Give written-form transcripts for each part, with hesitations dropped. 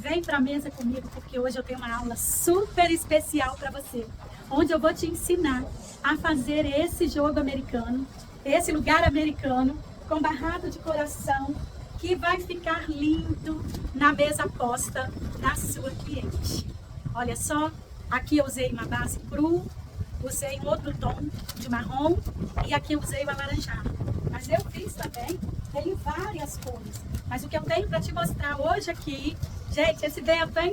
Vem para a mesa comigo, porque hoje eu tenho uma aula super especial para você, onde eu vou te ensinar a fazer esse jogo americano, esse lugar americano, com barrado de coração, que vai ficar lindo na mesa posta da sua cliente. Olha só, aqui eu usei uma base cru, usei um outro tom de marrom e aqui eu usei o alaranjado. Mas eu fiz também, tenho várias cores. Mas o que eu tenho para te mostrar hoje aqui, gente, esse vento, hein?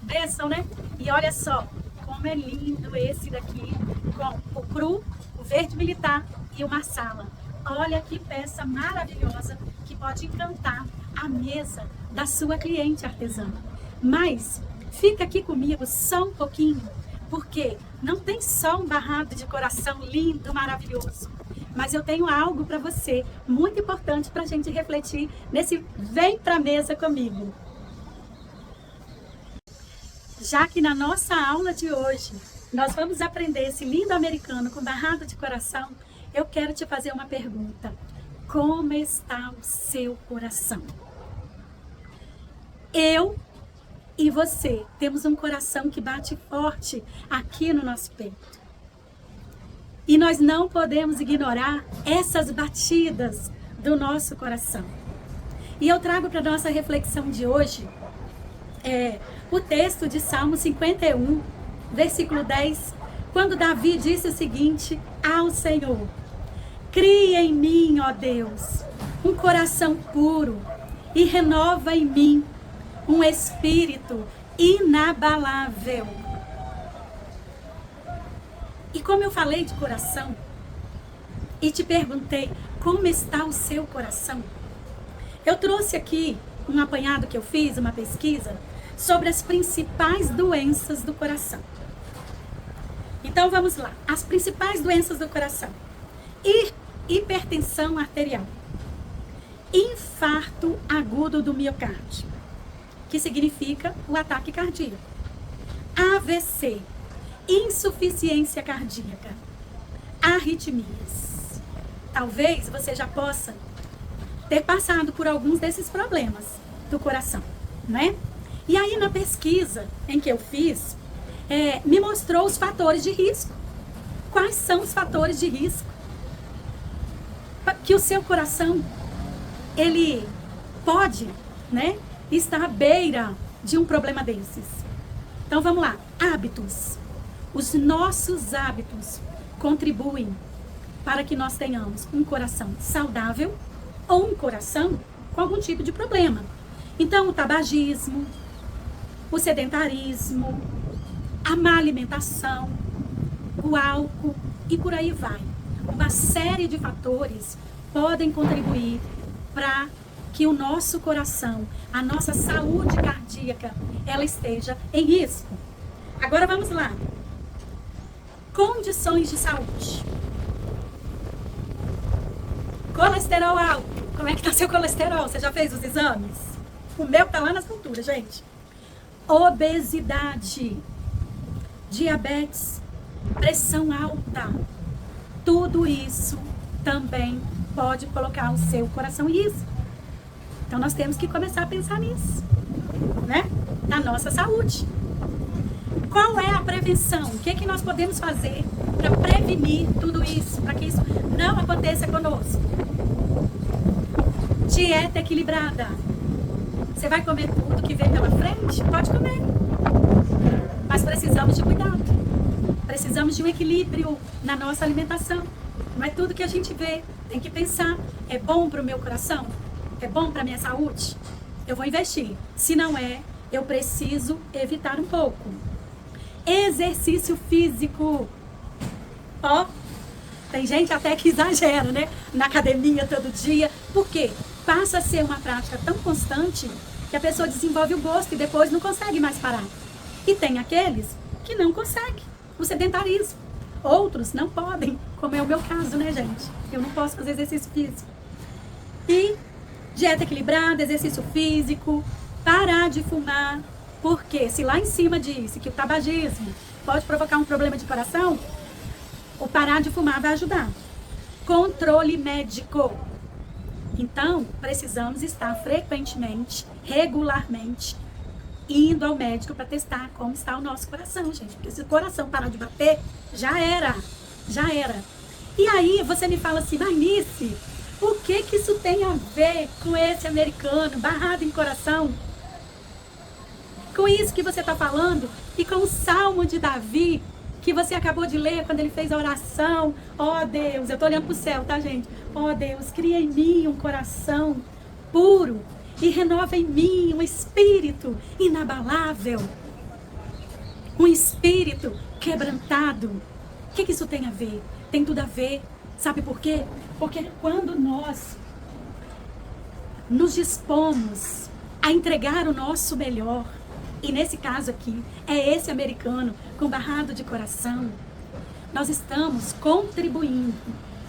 Benção, né? E olha só, como é lindo esse daqui, com o cru, o verde militar e o marsala. Olha que peça maravilhosa que pode encantar a mesa da sua cliente artesã. Mas fica aqui comigo só um pouquinho, porque não tem só um barrado de coração lindo, maravilhoso, mas eu tenho algo para você muito importante para a gente refletir nesse Vem Pra Mesa comigo. Já que na nossa aula de hoje nós vamos aprender esse lindo americano com barrado de coração, eu quero te fazer uma pergunta. Como está o seu coração? Eu e você temos um coração que bate forte aqui no nosso peito. E nós não podemos ignorar essas batidas do nosso coração. E eu trago para a nossa reflexão de hoje o texto de Salmo 51, versículo 10, quando Davi disse o seguinte ao Senhor: cria em mim, ó Deus, um coração puro e renova em mim um espírito inabalável. E como eu falei de coração e te perguntei como está o seu coração, eu trouxe aqui um apanhado que eu fiz, uma pesquisa sobre as principais doenças do coração. Então vamos lá, as principais doenças do coração: hipertensão arterial, infarto agudo do miocárdio, que significa o ataque cardíaco, AVC, insuficiência cardíaca, arritmias. Talvez você já possa ter passado por alguns desses problemas do coração, né? E aí na pesquisa em que eu fiz, me mostrou os fatores de risco. Quais são os fatores de risco que o seu coração, ele pode, né, estar à beira de um problema desses? Então vamos lá, hábitos. Os nossos hábitos contribuem para que nós tenhamos um coração saudável ou um coração com algum tipo de problema. Então o tabagismo, o sedentarismo, a má alimentação, o álcool e por aí vai. Uma série de fatores podem contribuir para que o nosso coração, a nossa saúde cardíaca, ela esteja em risco. Agora vamos lá. Condições de saúde. Colesterol alto. Como é que está seu colesterol? Você já fez os exames? O meu está lá na cintura, gente. Obesidade, diabetes, pressão alta. Tudo isso também pode colocar o seu coração em risco. Então nós temos que começar a pensar nisso, né? Na nossa saúde. Qual é a prevenção? O que nós podemos fazer para prevenir tudo isso, para que isso não aconteça conosco? Dieta equilibrada. Você vai comer tudo que vem pela frente? Pode comer. Mas precisamos de cuidado. Precisamos de um equilíbrio na nossa alimentação. Não é tudo que a gente vê. Tem que pensar, é bom para o meu coração? É bom para a minha saúde? Eu vou investir. Se não é, eu preciso evitar um pouco. Exercício físico. Ó, tem gente até que exagera, né? Na academia todo dia. Por quê? Passa a ser uma prática tão constante que a pessoa desenvolve o gosto e depois não consegue mais parar. E tem aqueles que não conseguem, o sedentarismo. Outros não podem, como é o meu caso, né, gente? Eu não posso fazer exercício físico. E dieta equilibrada, exercício físico, parar de fumar. Porque se lá em cima disse que o tabagismo pode provocar um problema de coração, o parar de fumar vai ajudar. Controle médico. Então, precisamos estar frequentemente, regularmente, indo ao médico para testar como está o nosso coração, gente. Porque se o coração parar de bater, já era. Já era. E aí você me fala assim, Marnice, o que isso tem a ver com esse americano barrado em coração? Com isso que você está falando e com o Salmo de Davi que você acabou de ler quando ele fez a oração. Ó Deus, eu estou olhando para o céu, tá, gente? Ó Deus, cria em mim um coração puro e renova em mim um espírito inabalável. Um espírito quebrantado. O que isso tem a ver? Tem tudo a ver. Sabe por quê? Porque quando nós nos dispomos a entregar o nosso melhor, e nesse caso aqui, é esse americano com barrado de coração, nós estamos contribuindo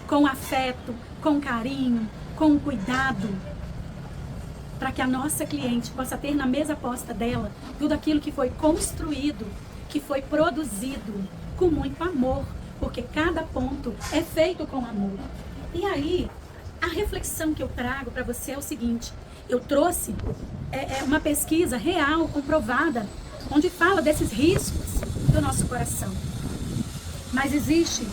com afeto, com carinho, com cuidado, para que a nossa cliente possa ter na mesa posta dela tudo aquilo que foi construído, que foi produzido com muito amor, porque cada ponto é feito com amor. E aí, a reflexão que eu trago para você é o seguinte: eu trouxe uma pesquisa real, comprovada, onde fala desses riscos do nosso coração. Mas existe.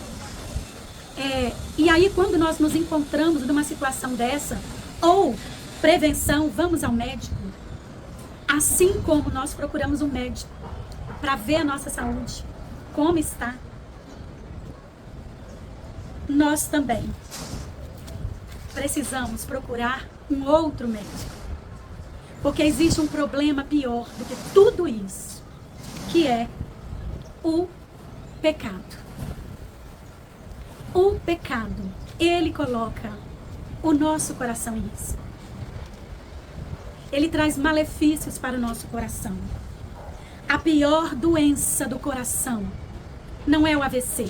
E aí, quando nós nos encontramos numa situação dessa, ou prevenção, vamos ao médico. Assim como nós procuramos um médico para ver a nossa saúde, como está, nós também precisamos procurar um outro médico. Porque existe um problema pior do que tudo isso, que é o pecado. O pecado, ele coloca o nosso coração em risco. Ele traz malefícios para o nosso coração. A pior doença do coração não é o AVC,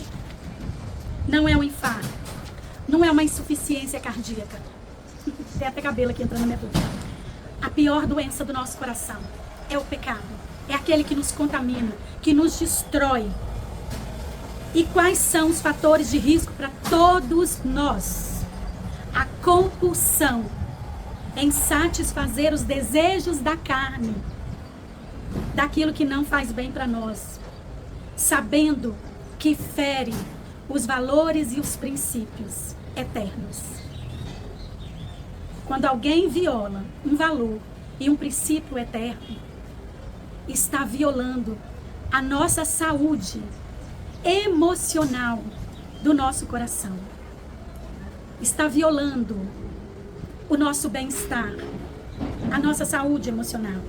não é o infarto, não é uma insuficiência cardíaca. Tem até cabelo aqui entrando na minha boca. A pior doença do nosso coração é o pecado. É aquele que nos contamina, que nos destrói. E quais são os fatores de risco para todos nós? A compulsão em satisfazer os desejos da carne, daquilo que não faz bem para nós, sabendo que fere os valores e os princípios eternos. Quando alguém viola um valor e um princípio eterno, está violando a nossa saúde emocional do nosso coração. Está violando o nosso bem-estar, a nossa saúde emocional.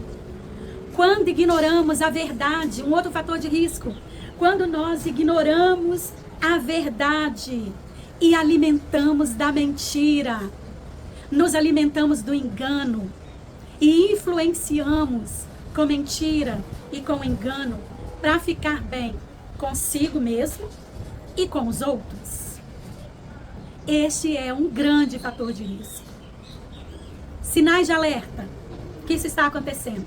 Quando ignoramos a verdade, um outro fator de risco, quando nós ignoramos a verdade e alimentamos da mentira, nos alimentamos do engano e influenciamos com mentira e com engano para ficar bem consigo mesmo e com os outros. Este é um grande fator de risco. Sinais de alerta que isso está acontecendo.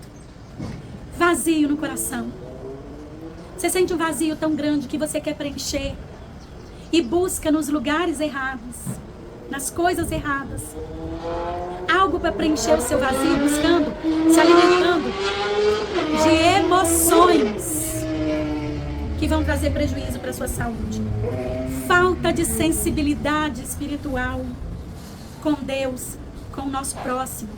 Vazio no coração. Você sente um vazio tão grande que você quer preencher e busca nos lugares errados, nas coisas erradas, algo para preencher o seu vazio, buscando, se alimentando de emoções que vão trazer prejuízo para a sua saúde. Falta de sensibilidade espiritual com Deus, com o nosso próximo.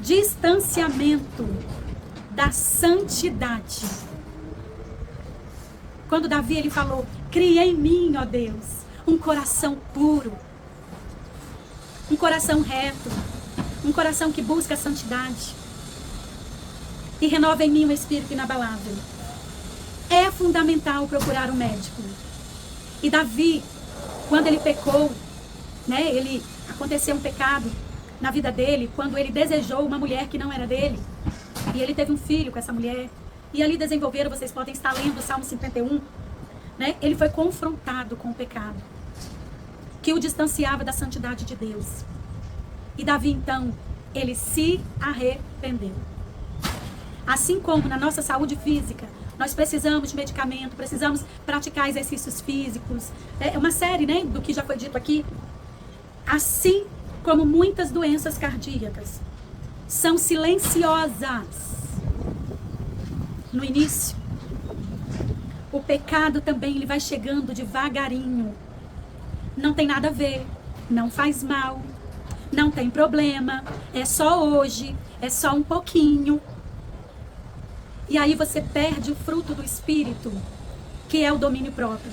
Distanciamento da santidade. Quando Davi ele falou: cria em mim, ó Deus, um coração puro, um coração reto, um coração que busca a santidade, e renova em mim um espírito inabalável. É fundamental procurar um médico. E Davi, quando ele pecou, aconteceu um pecado na vida dele, quando ele desejou uma mulher que não era dele, e ele teve um filho com essa mulher, e ali desenvolveram, vocês podem estar lendo o Salmo 51, ele foi confrontado com o pecado, que o distanciava da santidade de Deus. E Davi, então, ele se arrependeu. Assim como na nossa saúde física, nós precisamos de medicamento, precisamos praticar exercícios físicos, uma série, do que já foi dito aqui. Assim como muitas doenças cardíacas, são silenciosas. No início, o pecado também ele vai chegando devagarinho. Não tem nada a ver, não faz mal, não tem problema, é só hoje, é só um pouquinho. E aí você perde o fruto do Espírito, que é o domínio próprio.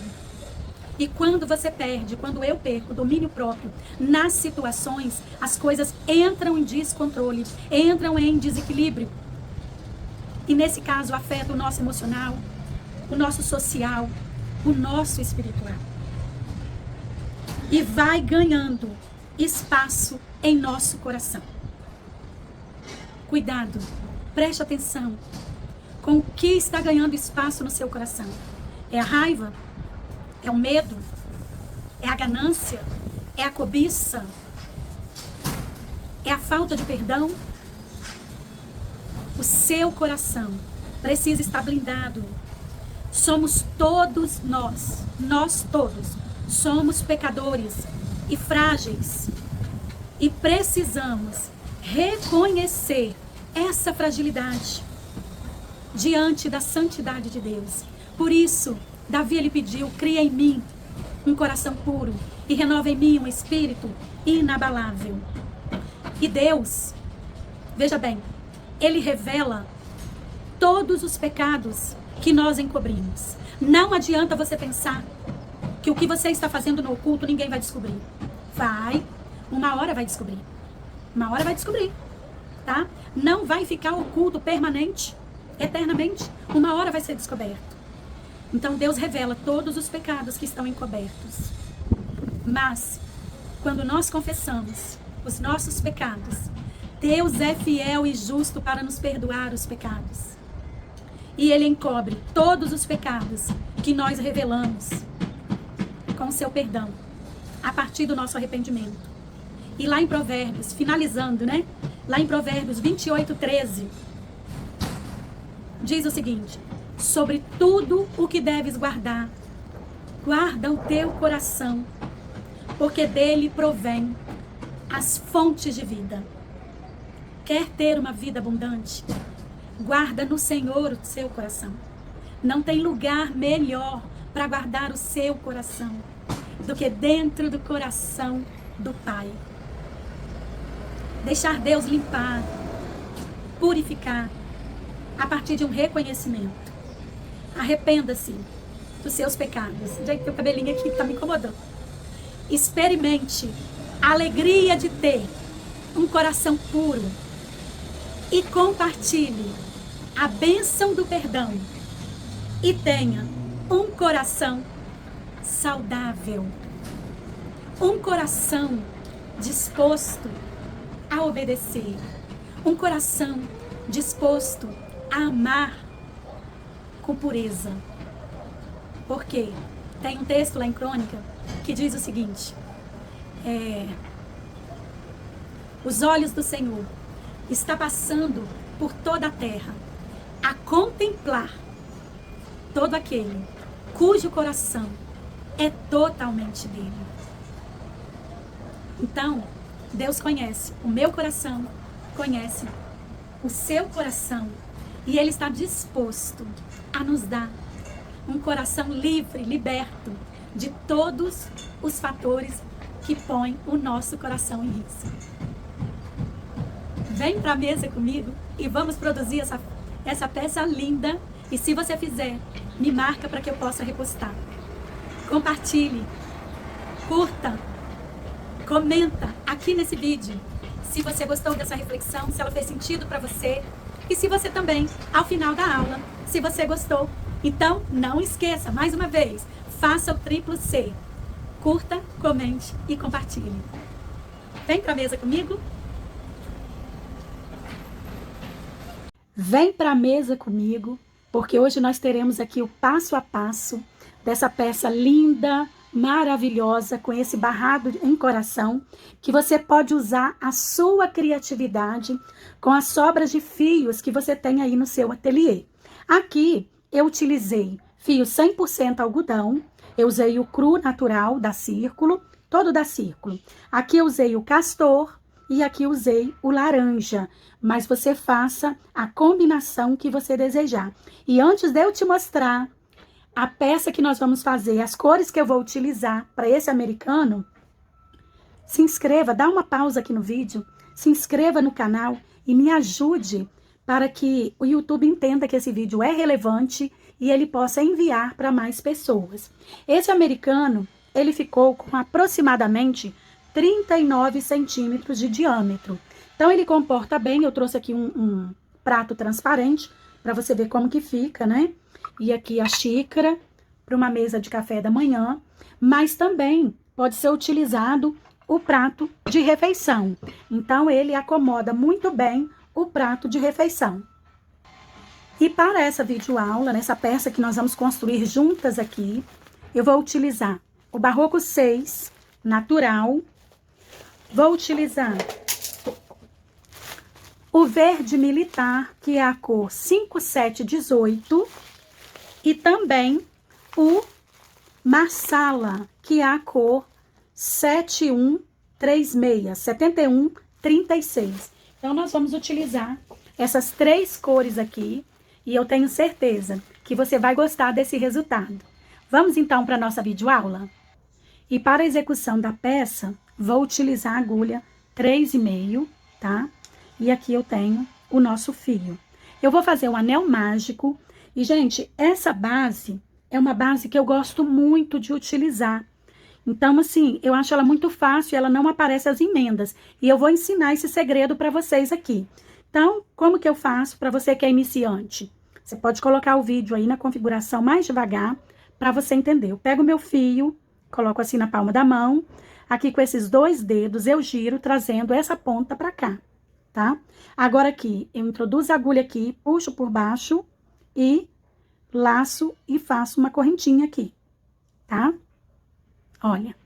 E quando você perde, quando eu perco o domínio próprio nas situações, as coisas entram em descontrole, entram em desequilíbrio. E nesse caso afeta o nosso emocional, o nosso social, o nosso espiritual. E vai ganhando espaço em nosso coração. Cuidado, preste atenção com o que está ganhando espaço no seu coração. É a raiva? É o medo? É a ganância? É a cobiça? É a falta de perdão? O seu coração precisa estar blindado. Somos todos nós todos, somos pecadores e frágeis. E precisamos reconhecer essa fragilidade diante da santidade de Deus. Por isso, Davi ele pediu: cria em mim um coração puro e renova em mim um espírito inabalável. E Deus, veja bem, ele revela todos os pecados que nós encobrimos. Não adianta você pensar que o que você está fazendo no oculto ninguém vai descobrir. Uma hora vai descobrir. Uma hora vai descobrir, tá? Não vai ficar oculto permanente, eternamente. Uma hora vai ser descoberto. Então Deus revela todos os pecados que estão encobertos. Mas, quando nós confessamos os nossos pecados, Deus é fiel e justo para nos perdoar os pecados. E Ele encobre todos os pecados que nós revelamos com o seu perdão, a partir do nosso arrependimento. E lá em Provérbios, finalizando, né? Lá em Provérbios 28:13, diz o seguinte: sobre tudo o que deves guardar, guarda o teu coração, porque dele provém as fontes de vida. Quer ter uma vida abundante? Guarda no Senhor o seu coração. Não tem lugar melhor para guardar o seu coração do que dentro do coração do Pai. Deixar Deus limpar, purificar, a partir de um reconhecimento. Arrependa-se dos seus pecados. Já que teu cabelinho aqui está me incomodando. Experimente a alegria de ter um coração puro e compartilhe a bênção do perdão e tenha um coração saudável, um coração disposto a obedecer, um coração disposto a amar com pureza. Porque tem um texto lá em Crônica que diz o seguinte: os olhos do Senhor está passando por toda a terra a contemplar todo aquele cujo coração é totalmente dele. Então, Deus conhece o meu coração, conhece o seu coração, e Ele está disposto a nos dar um coração livre, liberto de todos os fatores que põem o nosso coração em risco. Vem para a mesa comigo e vamos produzir essa peça linda. E se você fizer, me marca para que eu possa repostar. Compartilhe, curta, comenta aqui nesse vídeo se você gostou dessa reflexão, se ela fez sentido para você. E se você também, ao final da aula, se você gostou. Então, não esqueça, mais uma vez, faça o triplo C. Curta, comente e compartilhe. Vem para a mesa comigo. Vem para a mesa comigo, porque hoje nós teremos aqui o passo a passo dessa peça linda, maravilhosa, com esse barrado em coração, que você pode usar a sua criatividade com as sobras de fios que você tem aí no seu ateliê. Aqui eu utilizei fio 100% algodão, eu usei o cru natural da Círculo, todo da Círculo. Aqui eu usei o castor, e aqui usei o laranja, mas você faça a combinação que você desejar. E antes de eu te mostrar a peça que nós vamos fazer, as cores que eu vou utilizar para esse americano, se inscreva, dá uma pausa aqui no vídeo, se inscreva no canal e me ajude para que o YouTube entenda que esse vídeo é relevante e ele possa enviar para mais pessoas. Esse americano, ele ficou com aproximadamente 39 centímetros de diâmetro. Então, ele comporta bem. Eu trouxe aqui um prato transparente para você ver como que fica, né? E aqui a xícara para uma mesa de café da manhã. Mas também pode ser utilizado o prato de refeição. Então, ele acomoda muito bem o prato de refeição. E para essa videoaula, nessa peça que nós vamos construir juntas aqui, eu vou utilizar o Barroco 6 natural. Vou utilizar o verde militar, que é a cor 5718, e também o marsala, que é a cor 7136. Então, nós vamos utilizar essas 3 cores aqui, e eu tenho certeza que você vai gostar desse resultado. Vamos, então, para a nossa videoaula? E para a execução da peça, vou utilizar a agulha 3,5, tá? E aqui eu tenho o nosso fio. Eu vou fazer um anel mágico. E, gente, essa base é uma base que eu gosto muito de utilizar. Então, assim, eu acho ela muito fácil, ela não aparece as emendas. E eu vou ensinar esse segredo para vocês aqui. Então, como que eu faço para você que é iniciante? Você pode colocar o vídeo aí na configuração mais devagar para você entender. Eu pego o meu fio, coloco assim na palma da mão. Aqui com esses 2 dedos eu giro, trazendo essa ponta para cá, tá? Agora aqui, eu introduzo a agulha aqui, puxo por baixo e laço e faço uma correntinha aqui, tá? Olha.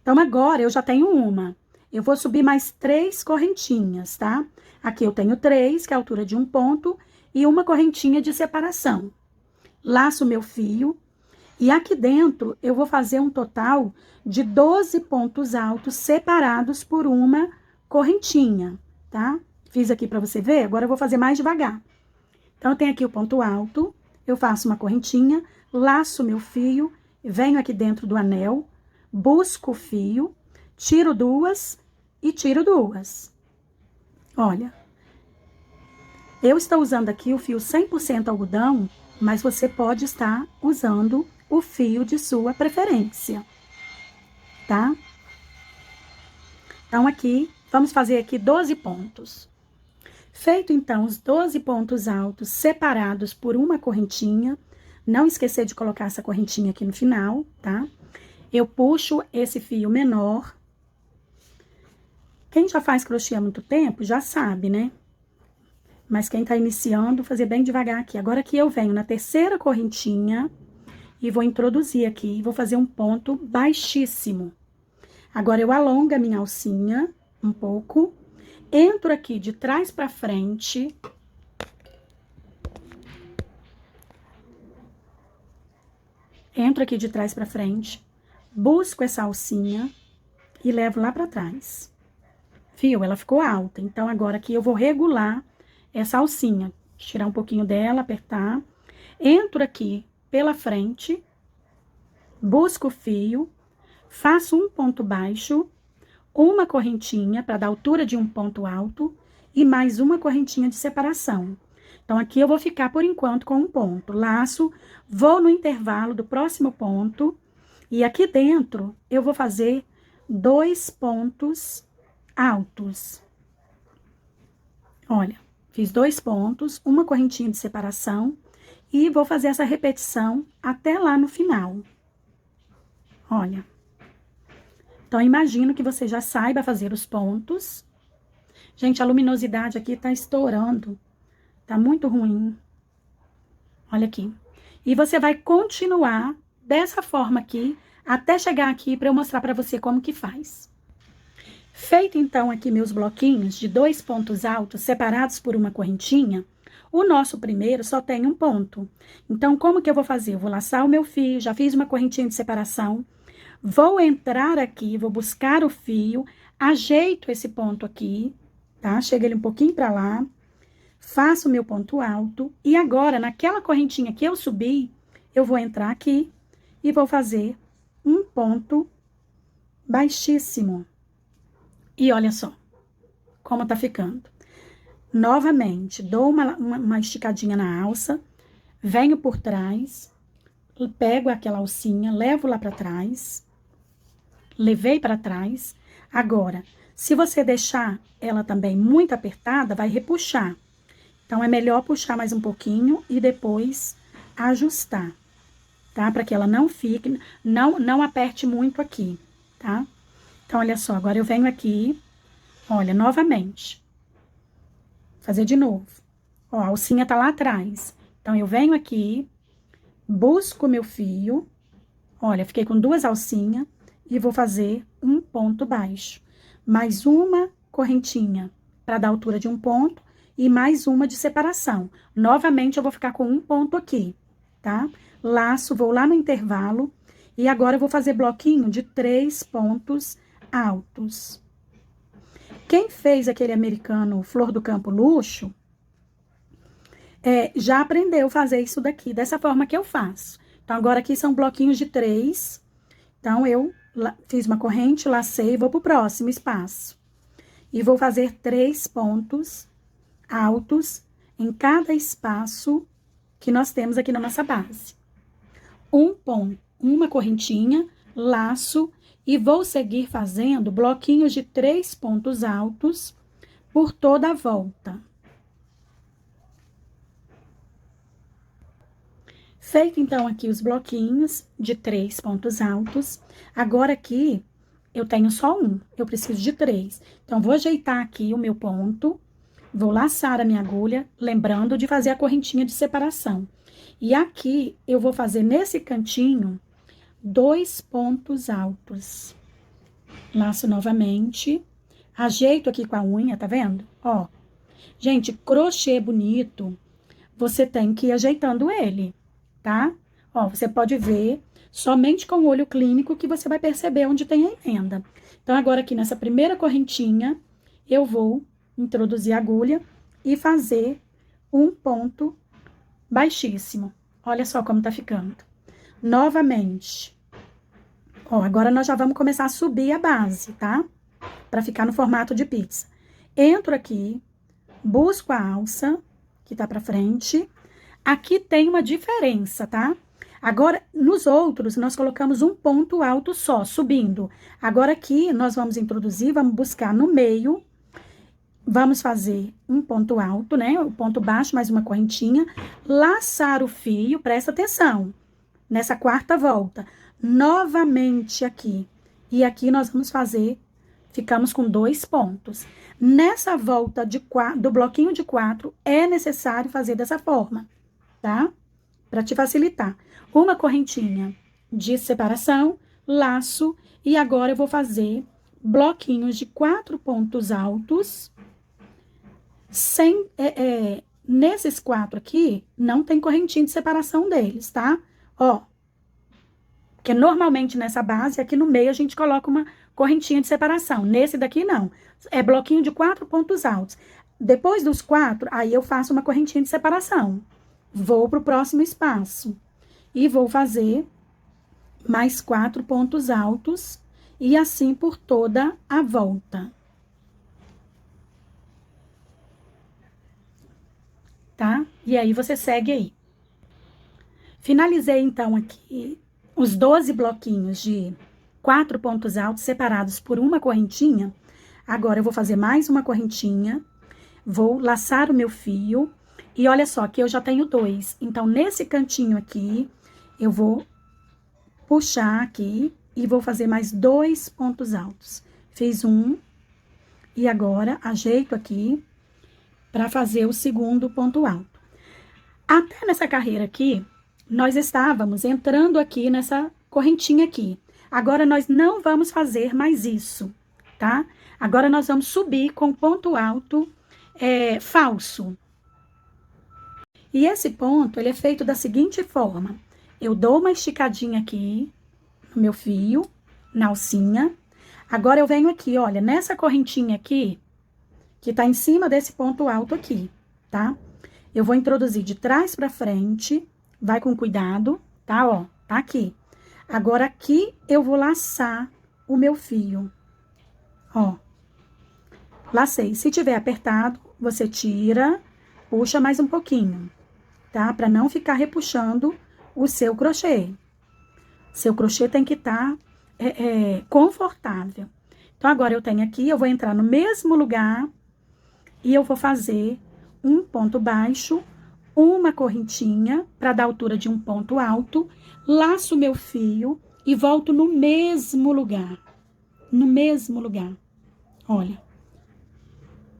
Então, agora eu já tenho uma. Eu vou subir mais 3 correntinhas, tá? Aqui eu tenho 3, que é a altura de um ponto, e uma correntinha de separação. Laço meu fio. E aqui dentro, eu vou fazer um total de 12 pontos altos separados por uma correntinha, tá? Fiz aqui para você ver, agora eu vou fazer mais devagar. Então, eu tenho aqui o ponto alto, eu faço uma correntinha, laço meu fio, venho aqui dentro do anel, busco o fio, tiro 2 e tiro 2. Olha, eu estou usando aqui o fio 100% algodão, mas você pode estar usando o fio de sua preferência, tá? Então, aqui, vamos fazer aqui 12 pontos. Feito, então, os 12 pontos altos separados por uma correntinha, não esquecer de colocar essa correntinha aqui no final, tá? Eu puxo esse fio menor. Quem já faz crochê há muito tempo, já sabe, né? Mas quem tá iniciando, fazer bem devagar aqui. Agora aqui eu venho na terceira correntinha e vou introduzir aqui, vou fazer um ponto baixíssimo. Agora eu alongo a minha alcinha um pouco, entro aqui de trás pra frente. Entro aqui de trás pra frente, busco essa alcinha e levo lá pra trás. Viu? Ela ficou alta, então agora aqui eu vou regular essa alcinha. Tirar um pouquinho dela, apertar. Entro aqui pela frente, busco o fio, faço um ponto baixo, uma correntinha para dar altura de um ponto alto e mais uma correntinha de separação. Então, aqui eu vou ficar por enquanto com um ponto. Laço, vou no intervalo do próximo ponto e aqui dentro eu vou fazer 2 pontos altos. Olha, fiz 2 pontos, uma correntinha de separação e vou fazer essa repetição até lá no final. Olha. Então, imagino que você já saiba fazer os pontos. Gente, a luminosidade aqui tá estourando. Tá muito ruim. Olha aqui. E você vai continuar dessa forma aqui, até chegar aqui para eu mostrar para você como que faz. Feito, então, aqui meus bloquinhos de 2 pontos altos separados por uma correntinha, o nosso primeiro só tem um ponto. Então, como que eu vou fazer? Eu vou laçar o meu fio, já fiz uma correntinha de separação, vou entrar aqui, vou buscar o fio, ajeito esse ponto aqui, tá? Chega ele um pouquinho pra lá, faço o meu ponto alto, e agora, naquela correntinha que eu subi, eu vou entrar aqui e vou fazer um ponto baixíssimo. E olha só como tá ficando. Novamente, dou uma esticadinha na alça, venho por trás, pego aquela alcinha, levo lá pra trás, levei pra trás. Agora, se você deixar ela também muito apertada, vai repuxar. Então, é melhor puxar mais um pouquinho e depois ajustar, tá? Para que ela não fique, não aperte muito aqui, tá? Então, olha só, agora eu venho aqui, olha, novamente. Fazer de novo. Ó, a alcinha tá lá atrás. Então, eu venho aqui, busco o meu fio, olha, fiquei com 2 alcinhas e vou fazer um ponto baixo. Mais uma correntinha para dar altura de um ponto e mais uma de separação. Novamente, eu vou ficar com um ponto aqui, tá? Laço, vou lá no intervalo e agora eu vou fazer bloquinho de 3 pontos altos. Quem fez aquele americano Flor do Campo Luxo, já aprendeu a fazer isso daqui, dessa forma que eu faço. Então, agora aqui são bloquinhos de 3. Então, eu fiz uma corrente, lacei e vou pro próximo espaço. E vou fazer 3 pontos altos em cada espaço que nós temos aqui na nossa base. Um ponto, uma correntinha, laço e vou seguir fazendo bloquinhos de 3 pontos altos por toda a volta. Feito, então, aqui os bloquinhos de 3 pontos altos. Agora, aqui, eu tenho só um, eu preciso de 3. Então, vou ajeitar aqui o meu ponto, vou laçar a minha agulha, lembrando de fazer a correntinha de separação. E aqui, eu vou fazer nesse cantinho 2 pontos altos. Laço novamente, ajeito aqui com a unha, tá vendo? Ó, gente, crochê bonito, você tem que ir ajeitando ele, tá? Ó, você pode ver somente com o olho clínico que você vai perceber onde tem a emenda. Então, agora aqui nessa primeira correntinha, eu vou introduzir a agulha e fazer um ponto baixíssimo. Olha só como tá ficando. Novamente. Ó, agora nós já vamos começar a subir a base, tá? Pra ficar no formato de pizza. Entro aqui, busco a alça, que tá pra frente. Aqui tem uma diferença, tá? Agora, nos outros, nós colocamos um ponto alto só, subindo. Agora, aqui, nós vamos introduzir, vamos buscar no meio, vamos fazer um ponto alto, né? O ponto baixo, mais uma correntinha, laçar o fio, presta atenção, nessa quarta volta, novamente aqui. E aqui nós vamos fazer, ficamos com 2 pontos. Nessa volta do bloquinho de 4, é necessário fazer dessa forma, tá? Para te facilitar. Uma correntinha de separação, laço, e agora eu vou fazer bloquinhos de 4 pontos altos, sem, nesses 4 aqui, não tem correntinha de separação deles, tá? Ó, porque normalmente nessa base, aqui no meio, a gente coloca uma correntinha de separação. Nesse daqui, não. É bloquinho de 4 pontos altos. Depois dos 4, aí eu faço uma correntinha de separação. Vou pro próximo espaço. E vou fazer mais 4 pontos altos. E assim por toda a volta. Tá? E aí, você segue aí. Finalizei, então, aqui os 12 bloquinhos de 4 pontos altos separados por uma correntinha. Agora, eu vou fazer mais uma correntinha. Vou laçar o meu fio. E olha só, aqui eu já tenho 2. Então, nesse cantinho aqui, eu vou puxar aqui e vou fazer mais 2 pontos altos. Fiz um. E agora, ajeito aqui para fazer o segundo ponto alto. Até nessa carreira aqui, nós estávamos entrando aqui nessa correntinha aqui. Agora, nós não vamos fazer mais isso, tá? Agora, nós vamos subir com ponto alto falso. E esse ponto, ele é feito da seguinte forma. Eu dou uma esticadinha aqui no meu fio, na alcinha. Agora eu venho aqui, olha, nessa correntinha aqui, que tá em cima desse ponto alto aqui, tá? Eu vou introduzir de trás pra frente, vai com cuidado, tá? Ó, tá aqui. Agora aqui eu vou laçar o meu fio, ó. Lacei. Se tiver apertado, você tira, puxa mais um pouquinho, tá? Pra não ficar repuxando o seu crochê. Seu crochê tem que estar confortável. Então, agora eu tenho aqui, eu vou entrar no mesmo lugar e eu vou fazer um ponto baixo, uma correntinha para dar altura de um ponto alto, laço meu fio e volto no mesmo lugar. No mesmo lugar. Olha.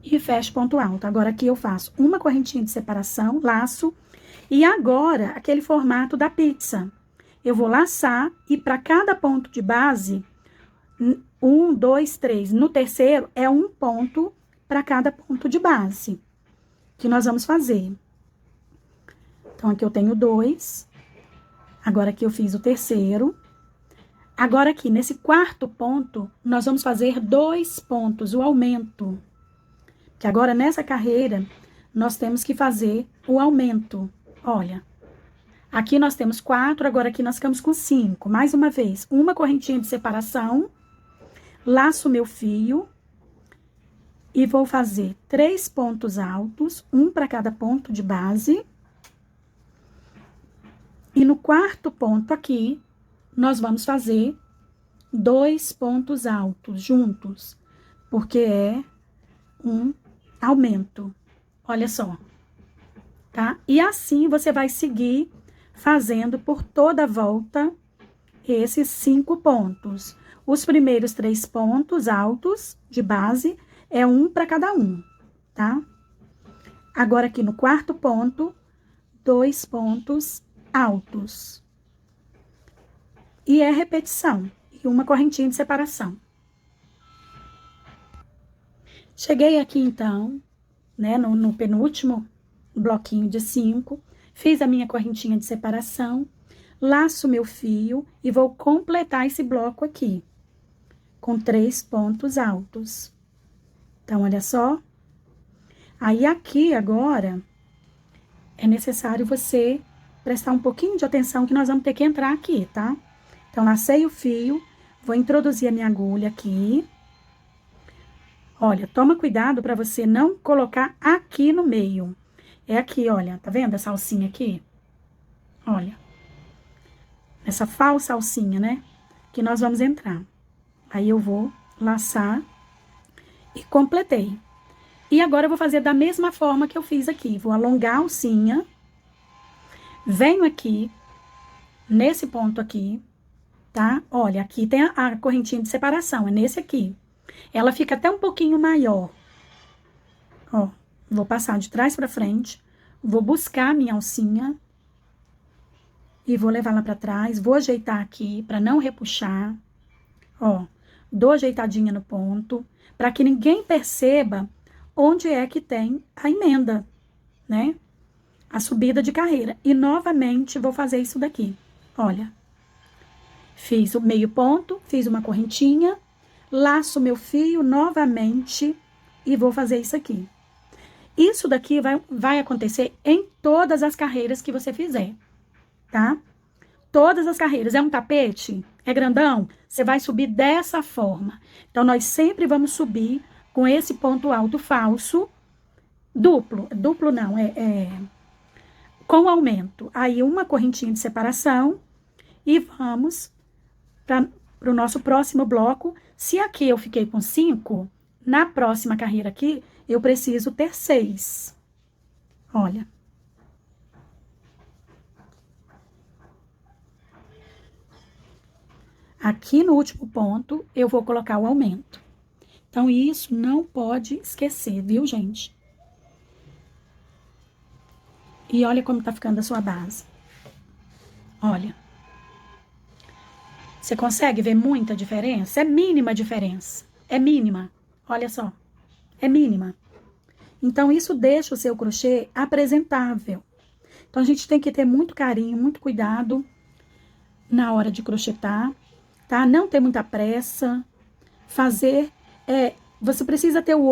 E fecho ponto alto. Agora aqui eu faço uma correntinha de separação, laço, e agora aquele formato da pizza. Eu vou laçar e para cada ponto de base, 1, 2, 3. No terceiro, é um ponto para cada ponto de base que nós vamos fazer. Então, aqui eu tenho 2. Agora, aqui eu fiz o terceiro. Agora, aqui, nesse quarto ponto, nós vamos fazer 2 pontos, o aumento. Que agora, nessa carreira, nós temos que fazer o aumento. Olha. Aqui nós temos 4, agora aqui nós ficamos com 5. Mais uma vez, uma correntinha de separação, laço meu fio e vou fazer 3 pontos altos, um para cada ponto de base. E no quarto ponto aqui, nós vamos fazer 2 pontos altos juntos, porque é um aumento. Olha só, tá? E assim você vai seguir fazendo por toda a volta esses 5 pontos. Os primeiros 3 pontos altos de base é um para cada um, tá? Agora, aqui no quarto ponto, 2 pontos altos. E é repetição, e uma correntinha de separação. Cheguei aqui, então, né, no penúltimo bloquinho de 5. Fiz a minha correntinha de separação, laço meu fio e vou completar esse bloco aqui, com 3 pontos altos. Então, olha só. Aí, aqui, agora, é necessário você prestar um pouquinho de atenção que nós vamos ter que entrar aqui, tá? Então, lacei o fio, vou introduzir a minha agulha aqui. Olha, toma cuidado para você não colocar aqui no meio. É aqui, olha, tá vendo essa alcinha aqui? Olha. Essa falsa alcinha, né? Que nós vamos entrar. Aí eu vou laçar e completei. E agora eu vou fazer da mesma forma que eu fiz aqui. Vou alongar a alcinha. Venho aqui, nesse ponto aqui, tá? Olha, aqui tem a correntinha de separação, é nesse aqui. Ela fica até um pouquinho maior. Ó. Vou passar de trás pra frente, vou buscar a minha alcinha e vou levar lá pra trás, vou ajeitar aqui pra não repuxar, ó, dou ajeitadinha no ponto, pra que ninguém perceba onde é que tem a emenda, né? A subida de carreira. E novamente vou fazer isso daqui, olha. Fiz o meio ponto, fiz uma correntinha, laço meu fio novamente e vou fazer isso aqui. Isso daqui vai acontecer em todas as carreiras que você fizer, tá? Todas as carreiras. É um tapete? É grandão? Você vai subir dessa forma. Então, nós sempre vamos subir com esse ponto alto falso, duplo. Duplo não, com aumento. Aí, uma correntinha de separação e vamos para o nosso próximo bloco. Se aqui eu fiquei com 5, na próxima carreira aqui, eu preciso ter 6. Olha. Aqui no último ponto, eu vou colocar o aumento. Então, isso não pode esquecer, viu, gente? E olha como tá ficando a sua base. Olha. Você consegue ver muita diferença? É mínima a diferença. É mínima. Olha só. É mínima. Então, isso deixa o seu crochê apresentável. Então, a gente tem que ter muito carinho, muito cuidado na hora de crochetar, tá? Não ter muita pressa. fazer, você precisa ter o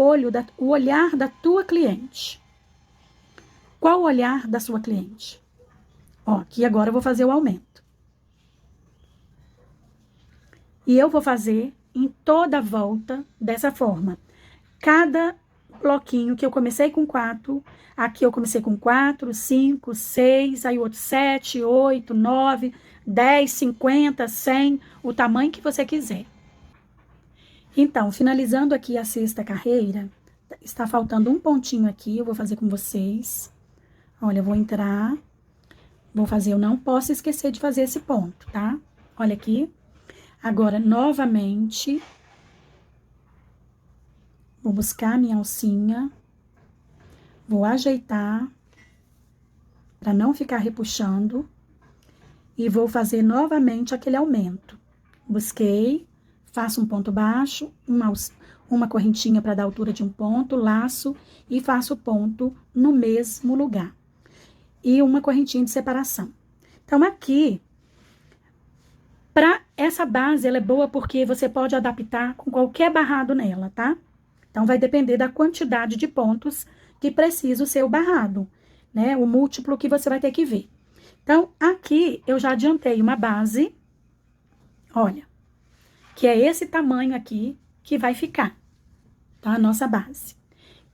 olhar da tua cliente. Qual o olhar da sua cliente? Ó, aqui agora eu vou fazer o aumento. E eu vou fazer em toda a volta dessa forma. Cada bloquinho que eu comecei com 4, aqui eu comecei com 4, 5, 6, aí outro 7, 8, 9, 10, 50, 100, o tamanho que você quiser. Então, finalizando aqui a 6ª carreira, está faltando um pontinho aqui, eu vou fazer com vocês. Olha, eu vou entrar, vou fazer, eu não posso esquecer de fazer esse ponto, tá? Olha aqui. Agora, novamente, vou buscar a minha alcinha, vou ajeitar, para não ficar repuxando, e vou fazer novamente aquele aumento. Busquei, faço um ponto baixo, uma correntinha para dar altura de um ponto, laço e faço ponto no mesmo lugar. E uma correntinha de separação. Então, aqui, para essa base, ela é boa porque você pode adaptar com qualquer barrado nela, tá? Então, vai depender da quantidade de pontos que precisa o seu barrado, né? O múltiplo que você vai ter que ver. Então, aqui, eu já adiantei uma base, olha, que é esse tamanho aqui que vai ficar, tá? A nossa base.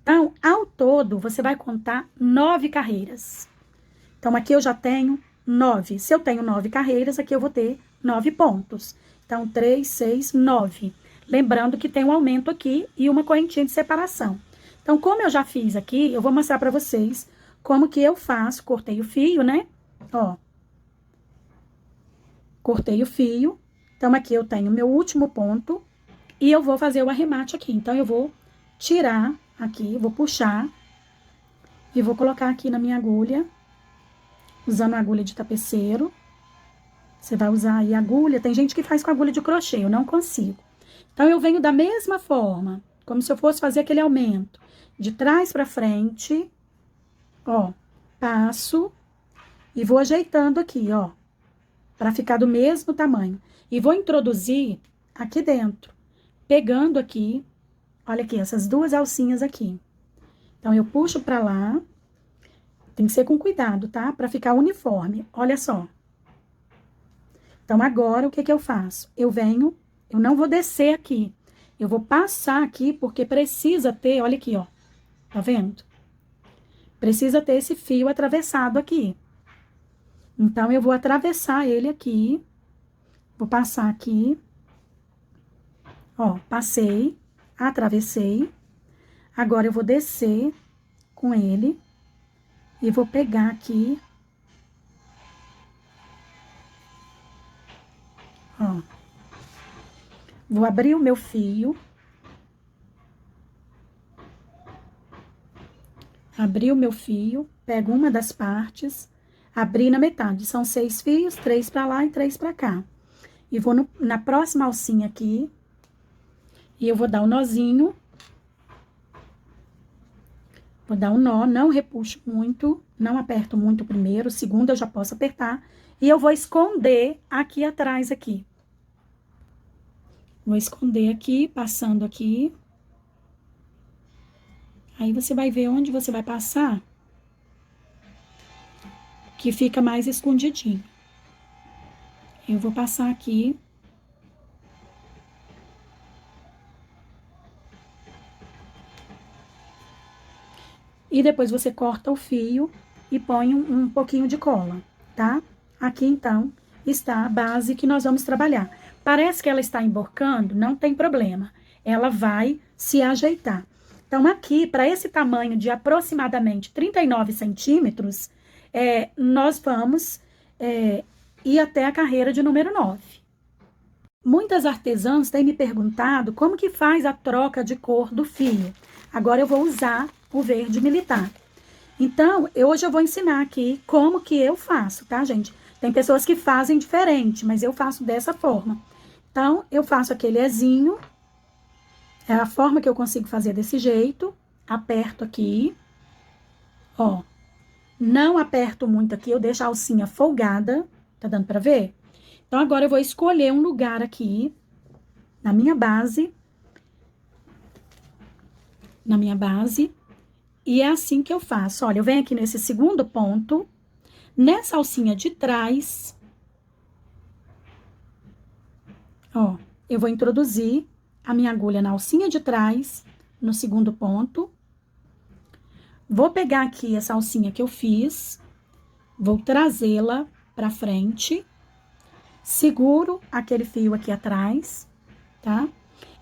Então, ao todo, você vai contar 9 carreiras. Então, aqui eu já tenho 9. Se eu tenho 9 carreiras, aqui eu vou ter 9 pontos. Então, 3, 6, 9. Lembrando que tem um aumento aqui e uma correntinha de separação. Então, como eu já fiz aqui, eu vou mostrar pra vocês como que eu faço. Cortei o fio, né? Ó. Cortei o fio. Então, aqui eu tenho meu último ponto e eu vou fazer o arremate aqui. Então, eu vou tirar aqui, vou puxar e vou colocar aqui na minha agulha, usando a agulha de tapeceiro. Você vai usar aí a agulha, tem gente que faz com agulha de crochê, eu não consigo. Então, eu venho da mesma forma, como se eu fosse fazer aquele aumento, de trás pra frente, ó, passo e vou ajeitando aqui, ó, pra ficar do mesmo tamanho. E vou introduzir aqui dentro, pegando aqui, olha aqui, essas duas alcinhas aqui. Então, eu puxo pra lá, tem que ser com cuidado, tá? Pra ficar uniforme, olha só. Então, agora, o que que eu faço? Eu venho, eu não vou descer aqui, eu vou passar aqui, porque precisa ter, olha aqui, ó, tá vendo? Precisa ter esse fio atravessado aqui. Então, eu vou atravessar ele aqui, vou passar aqui, ó, passei, atravessei. Agora, eu vou descer com ele e vou pegar aqui, ó. Vou abrir o meu fio. Abri o meu fio, pego uma das partes, abri na metade. São 6 fios, 3 pra lá e 3 pra cá. E vou na próxima alcinha aqui, e eu vou dar um nozinho. Vou dar um nó, não repuxo muito, não aperto muito o primeiro, o segundo eu já posso apertar. E eu vou esconder aqui atrás, aqui. Vou esconder aqui, passando aqui. Aí, você vai ver onde você vai passar, que fica mais escondidinho. Eu vou passar aqui. E depois você corta o fio e põe um pouquinho de cola, tá? Aqui, então, está a base que nós vamos trabalhar. Parece que ela está emborcando, não tem problema. Ela vai se ajeitar. Então, aqui, para esse tamanho de aproximadamente 39 centímetros, nós vamos ir até a carreira de número 9. Muitas artesãs têm me perguntado como que faz a troca de cor do fio. Agora, eu vou usar o verde militar. Então, hoje eu vou ensinar aqui como que eu faço, tá, gente? Tem pessoas que fazem diferente, mas eu faço dessa forma. Então, eu faço aquele ezinho. É a forma que eu consigo fazer desse jeito. Aperto aqui. Ó. Não aperto muito aqui, eu deixo a alcinha folgada. Tá dando pra ver? Então, agora eu vou escolher um lugar aqui, na minha base, na minha base. E é assim que eu faço. Olha, eu venho aqui nesse segundo ponto, nessa alcinha de trás, ó, eu vou introduzir a minha agulha na alcinha de trás, no segundo ponto. Vou pegar aqui essa alcinha que eu fiz, vou trazê-la pra frente, seguro aquele fio aqui atrás, tá?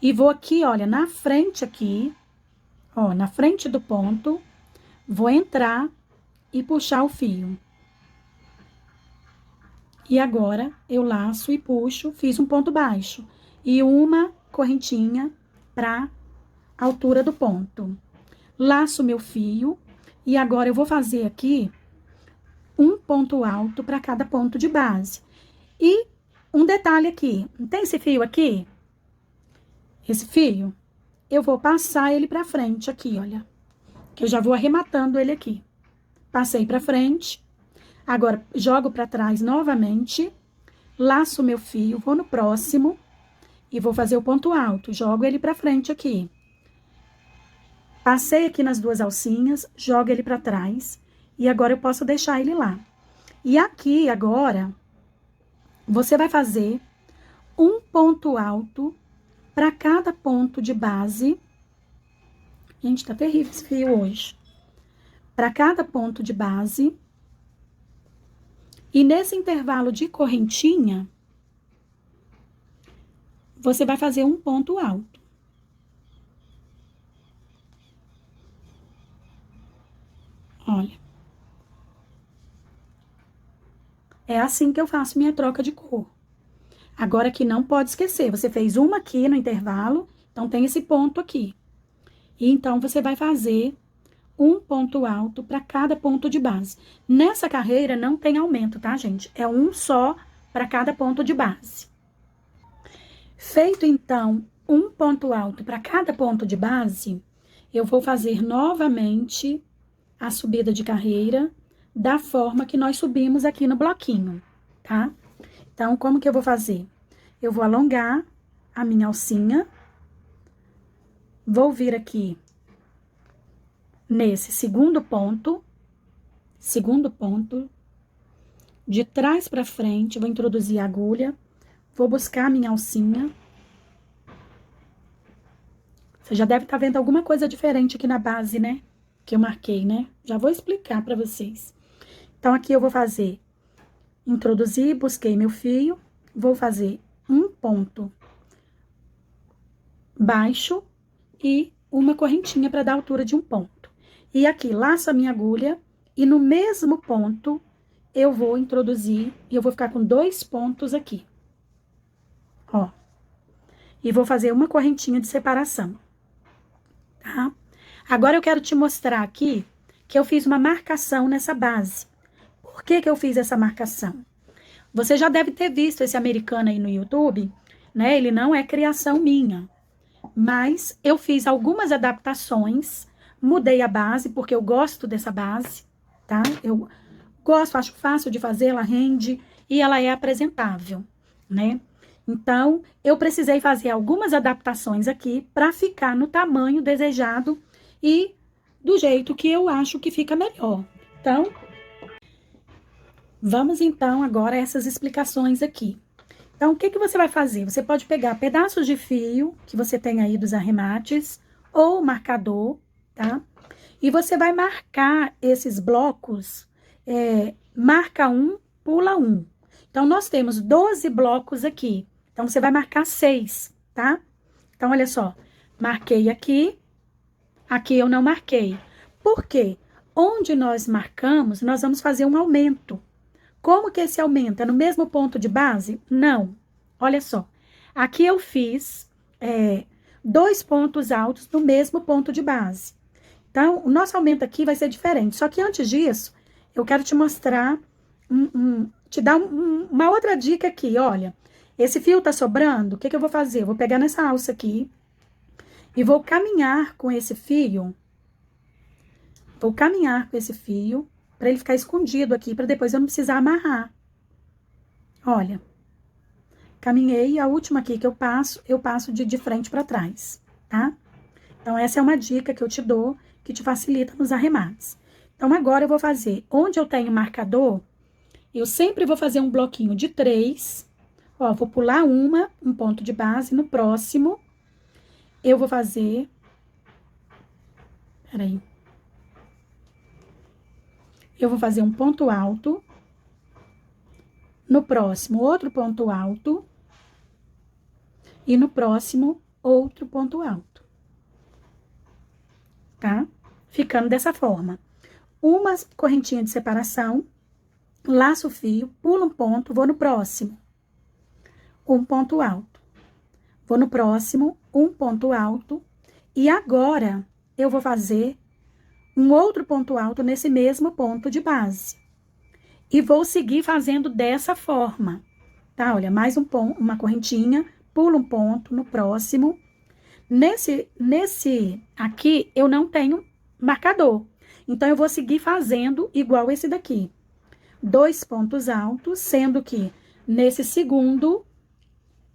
E vou aqui, olha, na frente aqui, ó, na frente do ponto, vou entrar e puxar o fio. E agora, eu laço e puxo, fiz um ponto baixo. E uma correntinha pra altura do ponto. Laço meu fio. E agora, eu vou fazer aqui um ponto alto para cada ponto de base. E um detalhe aqui. Tem esse fio aqui? Esse fio? Eu vou passar ele pra frente aqui, olha. Que eu já vou arrematando ele aqui. Passei pra frente. Agora, jogo pra trás novamente, laço meu fio, vou no próximo e vou fazer o ponto alto. Jogo ele pra frente aqui. Passei aqui nas duas alcinhas, jogo ele pra trás e agora eu posso deixar ele lá. E aqui, agora, você vai fazer um ponto alto pra cada ponto de base. Gente, tá terrível esse fio hoje. Pra cada ponto de base. E nesse intervalo de correntinha, você vai fazer um ponto alto. Olha. É assim que eu faço minha troca de cor. Agora que não pode esquecer, você fez uma aqui no intervalo, então tem esse ponto aqui. E então, você vai fazer um ponto alto para cada ponto de base. Nessa carreira não tem aumento, tá, gente? É um só para cada ponto de base. Feito, então, um ponto alto para cada ponto de base, eu vou fazer novamente a subida de carreira da forma que nós subimos aqui no bloquinho, tá? Então, como que eu vou fazer? Eu vou alongar a minha alcinha, vou vir aqui nesse segundo ponto, de trás para frente, vou introduzir a agulha, vou buscar a minha alcinha. Você já deve estar vendo alguma coisa diferente aqui na base, né? Que eu marquei, né? Já vou explicar para vocês. Então, aqui eu vou fazer, introduzir, busquei meu fio, vou fazer um ponto baixo e uma correntinha para dar altura de um ponto. E aqui, laço a minha agulha e no mesmo ponto eu vou introduzir e eu vou ficar com 2 pontos aqui. Ó. E vou fazer uma correntinha de separação, tá? Agora, eu quero te mostrar aqui que eu fiz uma marcação nessa base. Por que que eu fiz essa marcação? Você já deve ter visto esse americano aí no YouTube, né? Ele não é criação minha, mas eu fiz algumas adaptações. Mudei a base, porque eu gosto dessa base, tá? Eu gosto, acho fácil de fazer, ela rende e ela é apresentável, né? Então, eu precisei fazer algumas adaptações aqui para ficar no tamanho desejado e do jeito que eu acho que fica melhor. Então, vamos então agora a essas explicações aqui. Então, o que que você vai fazer? Você pode pegar pedaços de fio que você tem aí dos arremates ou marcador, tá? E você vai marcar esses blocos, marca um, pula um. Então, nós temos 12 blocos aqui. Então, você vai marcar 6, tá? Então, olha só, marquei aqui, aqui eu não marquei. Por quê? Onde nós marcamos, nós vamos fazer um aumento. Como que esse aumento? É no mesmo ponto de base? Não. Olha só, aqui eu fiz 2 pontos altos no mesmo ponto de base. Então, o nosso aumento aqui vai ser diferente. Só que antes disso, eu quero te mostrar, te dar uma outra dica aqui, olha. Esse fio tá sobrando, o que que eu vou fazer? Eu vou pegar nessa alça aqui e vou caminhar com esse fio. Vou caminhar com esse fio para ele ficar escondido aqui, para depois eu não precisar amarrar. Olha. Caminhei, a última aqui que eu passo de frente para trás, tá? Então, essa é uma dica que eu te dou, que te facilita nos arremates. Então, agora eu vou fazer, onde eu tenho marcador, eu sempre vou fazer um bloquinho de 3. Ó, vou pular um ponto de base. No próximo, eu vou fazer... Peraí. Eu vou fazer um ponto alto. No próximo, outro ponto alto. E no próximo, outro ponto alto. Tá? Ficando dessa forma. Uma correntinha de separação, laço o fio, pulo um ponto, vou no próximo. Um ponto alto. Vou no próximo, um ponto alto. E agora, eu vou fazer um outro ponto alto nesse mesmo ponto de base. E vou seguir fazendo dessa forma. Tá? Olha, mais uma correntinha, pulo um ponto no próximo. Nesse aqui, eu não tenho marcador. Então, eu vou seguir fazendo igual esse daqui. 2 pontos altos, sendo que nesse segundo,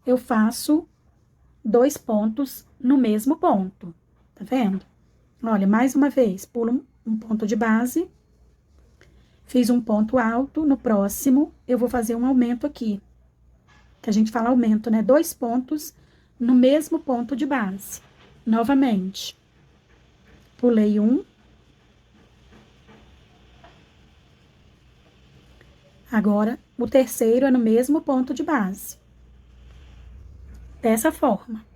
eu faço 2 pontos no mesmo ponto. Tá vendo? Olha, mais uma vez, pulo um ponto de base. Fiz um ponto alto. No próximo, eu vou fazer um aumento aqui. Que a gente fala aumento, né? 2 pontos no mesmo ponto de base. Novamente. Pulei um. Agora, o terceiro é no mesmo ponto de base. Dessa forma.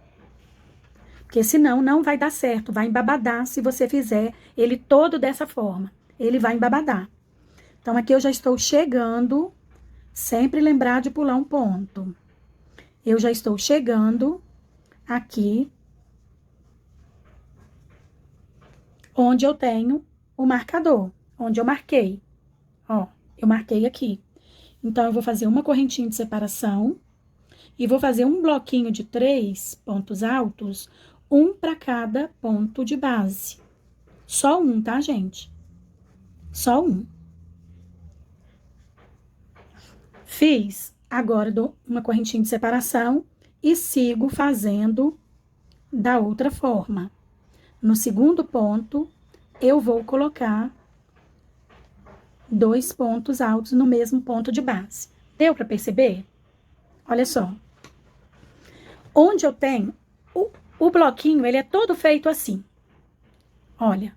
Porque senão não vai dar certo, vai embabadar se você fizer ele todo dessa forma. Ele vai embabadar. Então, aqui eu já estou chegando, sempre lembrar de pular um ponto. Eu já estou chegando aqui, onde eu tenho o marcador, onde eu marquei. Ó, eu marquei aqui. Então, eu vou fazer uma correntinha de separação e vou fazer um bloquinho de 3 pontos altos, um para cada ponto de base. Só um, tá, gente? Só um. Fiz, agora dou uma correntinha de separação e sigo fazendo da outra forma. No segundo ponto, eu vou colocar 2 pontos altos no mesmo ponto de base. Deu para perceber? Olha só. Onde eu tenho, o bloquinho, ele é todo feito assim. Olha,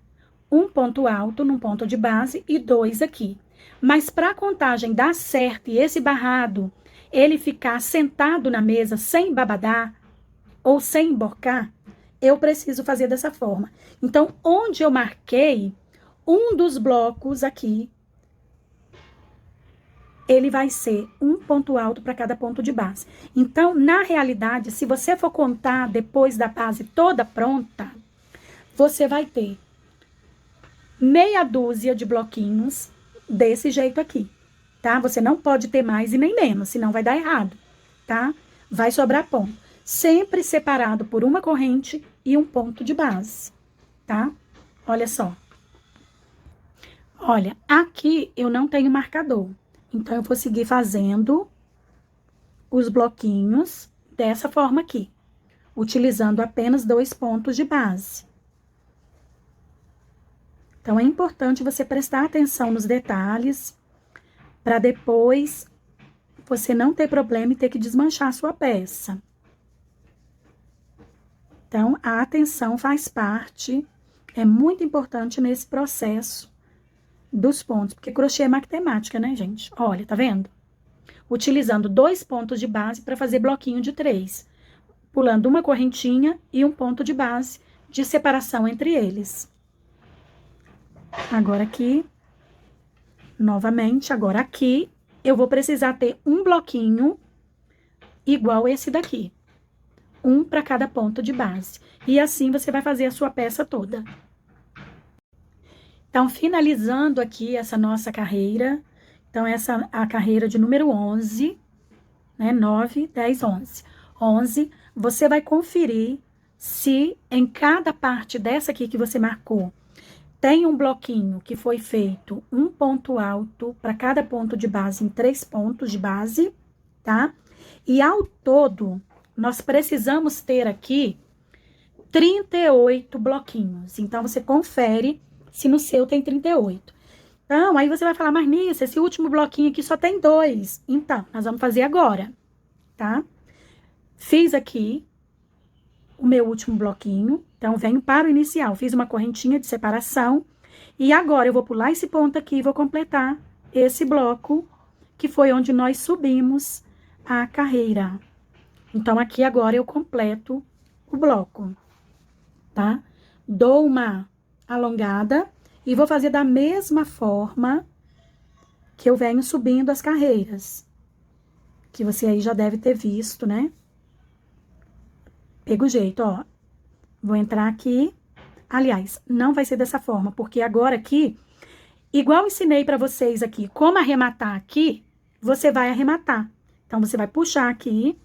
um ponto alto num ponto de base e 2 aqui. Mas para a contagem dar certo e esse barrado, ele ficar sentado na mesa sem babadar ou sem emborcar, eu preciso fazer dessa forma. Então, onde eu marquei, um dos blocos aqui, ele vai ser um ponto alto para cada ponto de base. Então, na realidade, se você for contar depois da base toda pronta, você vai ter meia dúzia de bloquinhos desse jeito aqui, tá? Você não pode ter mais e nem menos, senão vai dar errado, tá? Vai sobrar ponto. Sempre separado por uma corrente e um ponto de base, tá? Olha só. Olha, aqui eu não tenho marcador. Então, eu vou seguir fazendo os bloquinhos dessa forma aqui, utilizando apenas 2 pontos de base. Então, é importante você prestar atenção nos detalhes, para depois você não ter problema e ter que desmanchar a sua peça. Então, a atenção faz parte, é muito importante nesse processo dos pontos, porque crochê é matemática, né, gente? Olha, tá vendo? Utilizando 2 pontos de base para fazer bloquinho de 3. Pulando uma correntinha e um ponto de base de separação entre eles. Agora aqui, novamente, agora aqui, eu vou precisar ter um bloquinho igual esse daqui. Um para cada ponto de base. E assim você vai fazer a sua peça toda. Então, finalizando aqui essa nossa carreira. Então, essa é a carreira de número 11, né? 9, 10, 11. 11, você vai conferir se em cada parte dessa aqui que você marcou, tem um bloquinho que foi feito um ponto alto para cada ponto de base em 3 pontos de base, tá? E ao todo, nós precisamos ter aqui 38 bloquinhos. Então, você confere se no seu tem 38. Então, aí você vai falar, mas Nisso, esse último bloquinho aqui só tem 2. Então, nós vamos fazer agora, tá? Fiz aqui o meu último bloquinho. Então, venho para o inicial. Fiz uma correntinha de separação. E agora, eu vou pular esse ponto aqui e vou completar esse bloco, que foi onde nós subimos a carreira. Então, aqui agora eu completo o bloco, tá? Dou uma alongada e vou fazer da mesma forma que eu venho subindo as carreiras. Que você aí já deve ter visto, né? Pega o jeito, ó. Vou entrar aqui. Aliás, não vai ser dessa forma, porque agora aqui, igual ensinei pra vocês aqui, como arrematar aqui, você vai arrematar. Então, você vai puxar aqui,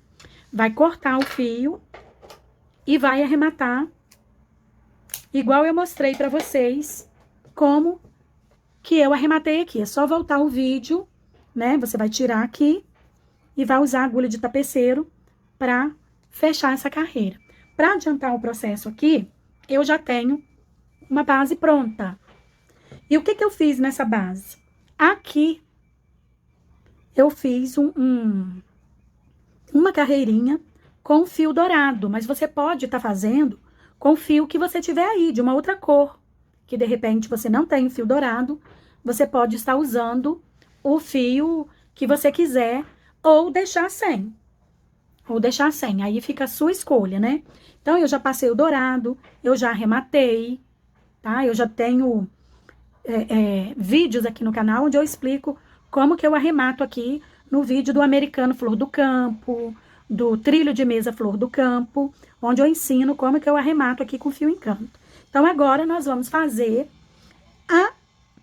vai cortar o fio e vai arrematar, igual eu mostrei pra vocês, como que eu arrematei aqui. É só voltar o vídeo, né? Você vai tirar aqui e vai usar a agulha de tapeceiro pra fechar essa carreira. Pra adiantar o processo aqui, eu já tenho uma base pronta. E o que que eu fiz nessa base? Aqui, eu fiz uma carreirinha com fio dourado, mas você pode estar fazendo com fio que você tiver aí, de uma outra cor, que de repente você não tem fio dourado, você pode estar usando o fio que você quiser, ou deixar sem. Aí fica a sua escolha, né? Então, eu já passei o dourado, eu já arrematei, tá? Eu já tenho vídeos aqui no canal onde eu explico como que eu arremato aqui no vídeo do americano Flor do Campo, do trilho de mesa Flor do Campo, onde eu ensino como que eu arremato aqui com fio encanto. Então, agora nós vamos fazer a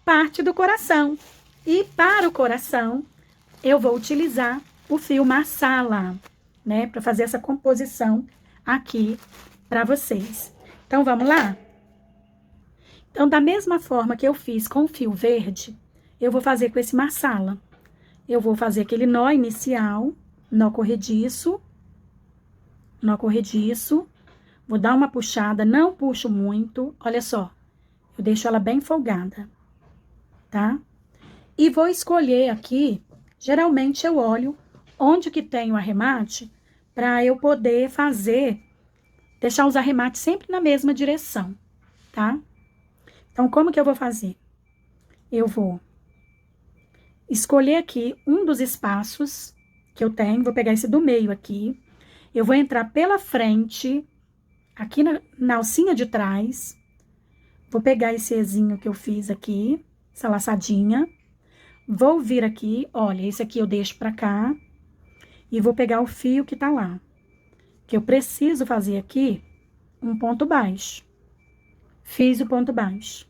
parte do coração. E para o coração, eu vou utilizar o fio marsala, né? Para fazer essa composição aqui para vocês. Então, vamos lá? Então, da mesma forma que eu fiz com o fio verde, eu vou fazer com esse marsala. Eu vou fazer aquele nó inicial, nó corrediço, vou dar uma puxada, não puxo muito, olha só, eu deixo ela bem folgada, tá? E vou escolher aqui, geralmente eu olho onde que tem o arremate, para eu poder deixar os arremates sempre na mesma direção, tá? Então, como que eu vou fazer? Eu vou escolher aqui um dos espaços que eu tenho, vou pegar esse do meio aqui, eu vou entrar pela frente, aqui na alcinha de trás, vou pegar esse ezinho que eu fiz aqui, essa laçadinha, vou vir aqui, olha, esse aqui eu deixo pra cá, e vou pegar o fio que tá lá, que eu preciso fazer aqui um ponto baixo. Fiz o ponto baixo.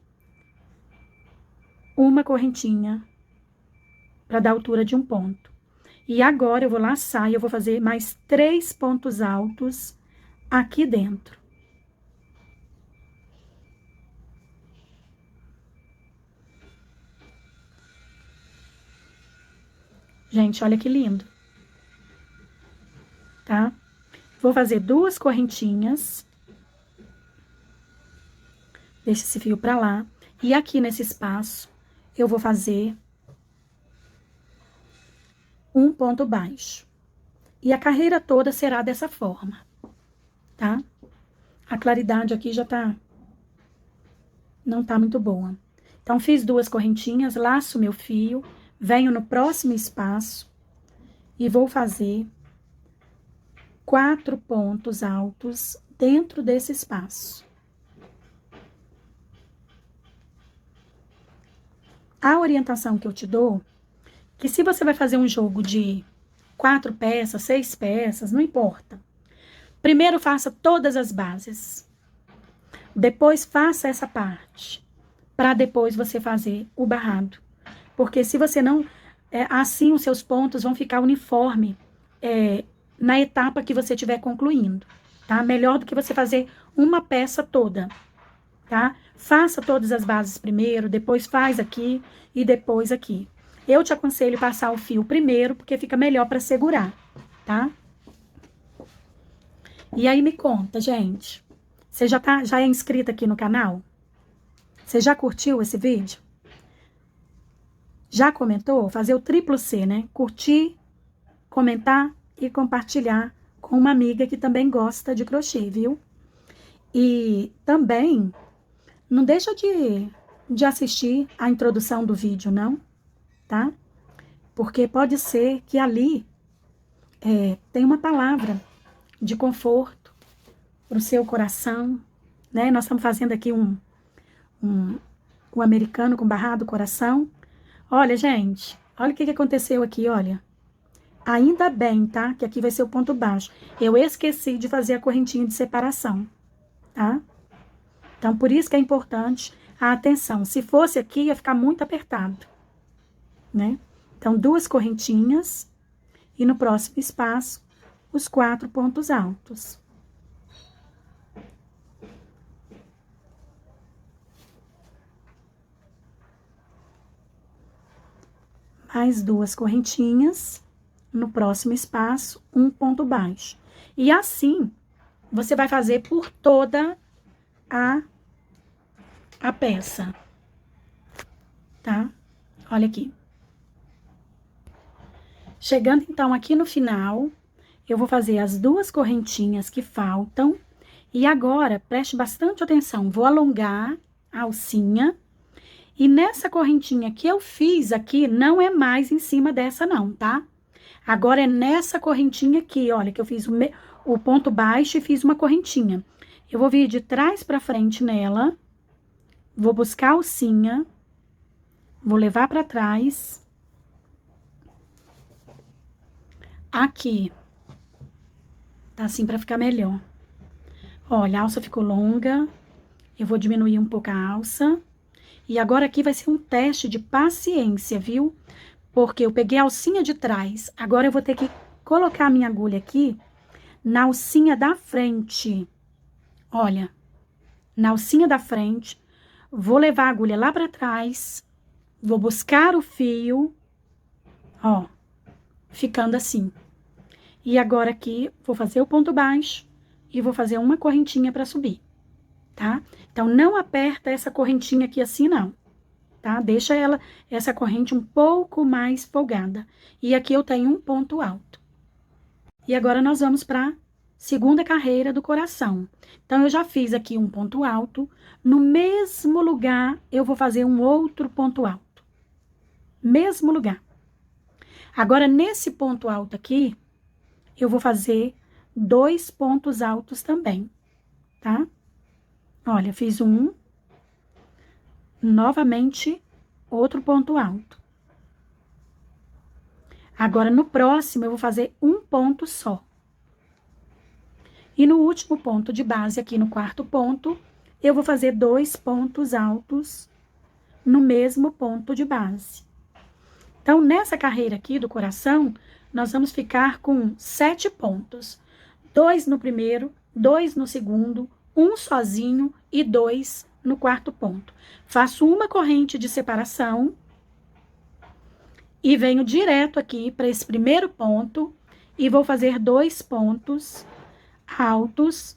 Uma correntinha para dar altura de um ponto. E agora eu vou laçar e eu vou fazer mais 3 pontos altos aqui dentro. Gente, olha que lindo. Tá? Vou fazer 2 correntinhas. Deixa esse fio pra lá. E aqui nesse espaço, eu vou fazer um ponto baixo. E a carreira toda será dessa forma, tá? A claridade aqui já não tá muito boa. Então, fiz 2 correntinhas, laço meu fio, venho no próximo espaço e vou fazer 4 pontos altos dentro desse espaço. A orientação que eu te dou, que se você vai fazer um jogo de 4 peças, 6 peças, não importa. Primeiro faça todas as bases. Depois faça essa parte, para depois você fazer o barrado. Porque se você não, assim os seus pontos vão ficar uniforme na etapa que você estiver concluindo, tá? Melhor do que você fazer uma peça toda, tá? Faça todas as bases primeiro, depois faz aqui e depois aqui. Eu te aconselho passar o fio primeiro, porque fica melhor para segurar, tá? E aí me conta, gente, Você já é inscrita aqui no canal? Você já curtiu esse vídeo? Já comentou? Fazer o triplo C, né? Curtir, comentar e compartilhar com uma amiga que também gosta de crochê, viu? E também não deixa de assistir a introdução do vídeo, não, tá? Porque pode ser que ali tem uma palavra de conforto para o seu coração, né? Nós estamos fazendo aqui um americano com barrado coração. Olha, gente, olha o que aconteceu aqui, olha. Ainda bem, tá? Que aqui vai ser o ponto baixo. Eu esqueci de fazer a correntinha de separação, tá? Então, por isso que é importante a atenção. Se fosse aqui, ia ficar muito apertado, né? Então, 2 correntinhas e no próximo espaço, os 4 pontos altos. Mais 2 correntinhas, no próximo espaço, um ponto baixo. E assim, você vai fazer por toda a peça, tá? Olha aqui. Chegando, então, aqui no final, eu vou fazer as 2 correntinhas que faltam. E agora, preste bastante atenção, vou alongar a alcinha. E nessa correntinha que eu fiz aqui, não é mais em cima dessa não, tá? Agora é nessa correntinha aqui, olha, que eu fiz o ponto baixo e fiz uma correntinha. Eu vou vir de trás pra frente nela, vou buscar a alcinha, vou levar pra trás. Aqui, tá assim pra ficar melhor. Olha, a alça ficou longa, eu vou diminuir um pouco a alça. E agora aqui vai ser um teste de paciência, viu? Porque eu peguei a alcinha de trás, agora eu vou ter que colocar a minha agulha aqui na alcinha da frente. Olha, na alcinha da frente, vou levar a agulha lá pra trás, vou buscar o fio, ó, ficando assim. E agora aqui, vou fazer o ponto baixo e vou fazer uma correntinha pra subir, tá? Então, não aperta essa correntinha aqui assim, não, tá? Deixa essa corrente um pouco mais folgada. E aqui eu tenho um ponto alto. E agora, nós vamos pra segunda carreira do coração. Então, eu já fiz aqui um ponto alto. No mesmo lugar, eu vou fazer um outro ponto alto. Mesmo lugar. Agora, nesse ponto alto aqui, eu vou fazer 2 pontos altos também, tá? Olha, fiz um, novamente, outro ponto alto. Agora, no próximo, eu vou fazer um ponto só. E no último ponto de base, aqui no 4º ponto, eu vou fazer 2 pontos altos no mesmo ponto de base. Então, nessa carreira aqui do coração, nós vamos ficar com 7 pontos. 2 no primeiro, 2 no segundo, 1 sozinho e 2 no 4º ponto. Faço uma corrente de separação e venho direto aqui para esse primeiro ponto e vou fazer 2 pontos altos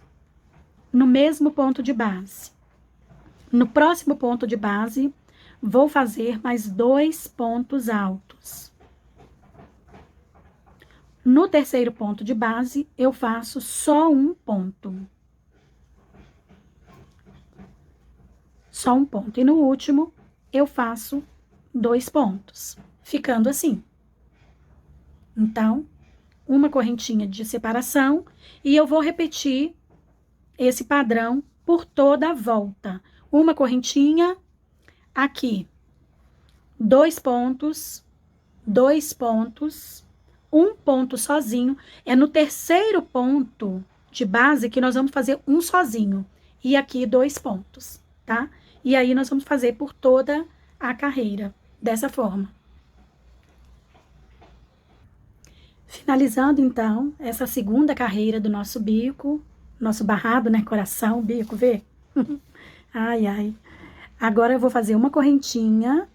no mesmo ponto de base. No próximo ponto de base, vou fazer mais 2 pontos altos. No terceiro ponto de base, eu faço só um ponto. Só um ponto. E no último, eu faço 2 pontos, ficando assim. Então, uma correntinha de separação e eu vou repetir esse padrão por toda a volta. Uma correntinha aqui, 2 pontos, 2 pontos, um ponto sozinho. É no terceiro ponto de base que nós vamos fazer um sozinho. E aqui 2 pontos, tá? E aí, nós vamos fazer por toda a carreira, dessa forma. Finalizando, então, essa segunda carreira do nosso bico, nosso barrado, né, coração, bico, vê? Ai, ai. Agora, eu vou fazer uma correntinha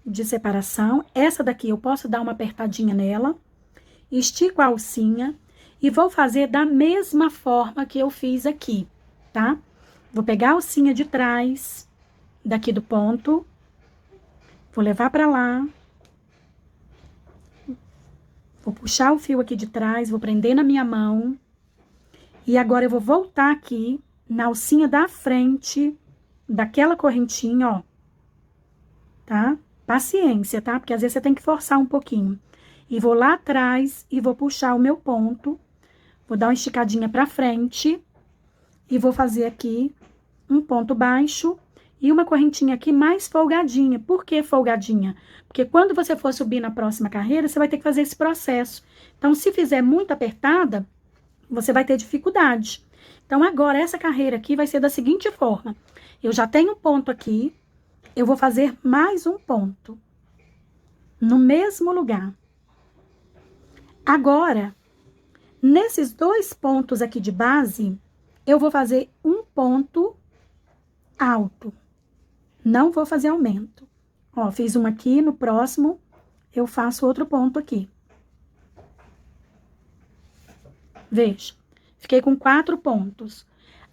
de separação. Essa daqui, eu posso dar uma apertadinha nela, estico a alcinha e vou fazer da mesma forma que eu fiz aqui, tá? Vou pegar a alcinha de trás, daqui do ponto, vou levar pra lá, vou puxar o fio aqui de trás, vou prender na minha mão, e agora eu vou voltar aqui na alcinha da frente, daquela correntinha, ó, tá? Paciência, tá? Porque às vezes você tem que forçar um pouquinho. E vou lá atrás e vou puxar o meu ponto, vou dar uma esticadinha pra frente, e vou fazer aqui um ponto baixo e uma correntinha aqui mais folgadinha. Por que folgadinha? Porque quando você for subir na próxima carreira, você vai ter que fazer esse processo. Então, se fizer muito apertada, você vai ter dificuldade. Então, agora, essa carreira aqui vai ser da seguinte forma. Eu já tenho um ponto aqui, eu vou fazer mais um ponto no mesmo lugar. Agora, nesses 2 pontos aqui de base, eu vou fazer um ponto alto. Não vou fazer aumento. Ó, fiz um aqui, no próximo eu faço outro ponto aqui. Veja, fiquei com 4 pontos.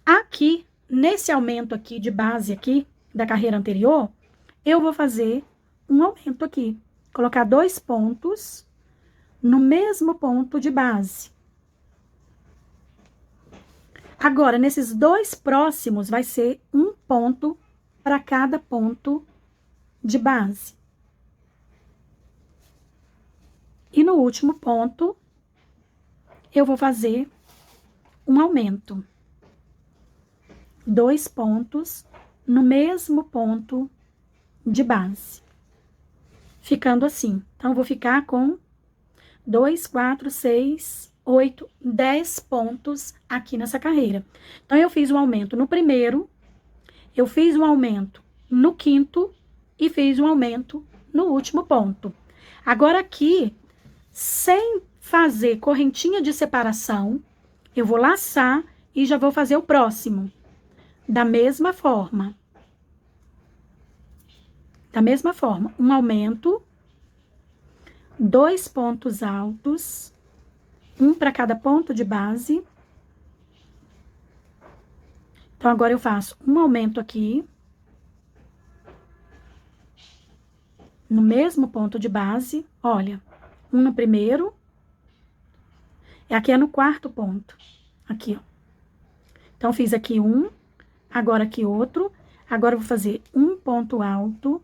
Aqui, nesse aumento aqui de base aqui, da carreira anterior, eu vou fazer um aumento aqui. Colocar 2 pontos no mesmo ponto de base. Agora, nesses 2 próximos, vai ser um ponto para cada ponto de base. E no último ponto, eu vou fazer um aumento. 2 pontos no mesmo ponto de base. Ficando assim. Então, eu vou ficar com 2, 4, 6, 8, 10 pontos aqui nessa carreira. Então, eu fiz um aumento no primeiro, eu fiz um aumento no quinto e fiz um aumento no último ponto. Agora aqui, sem fazer correntinha de separação, eu vou laçar e já vou fazer o próximo. Da mesma forma. Da mesma forma, um aumento, 2 pontos altos, um para cada ponto de base. Então, agora eu faço um aumento aqui, no mesmo ponto de base, olha, um no primeiro, e aqui é no 4º ponto, aqui, ó. Então, fiz aqui um, agora aqui outro, agora eu vou fazer um ponto alto,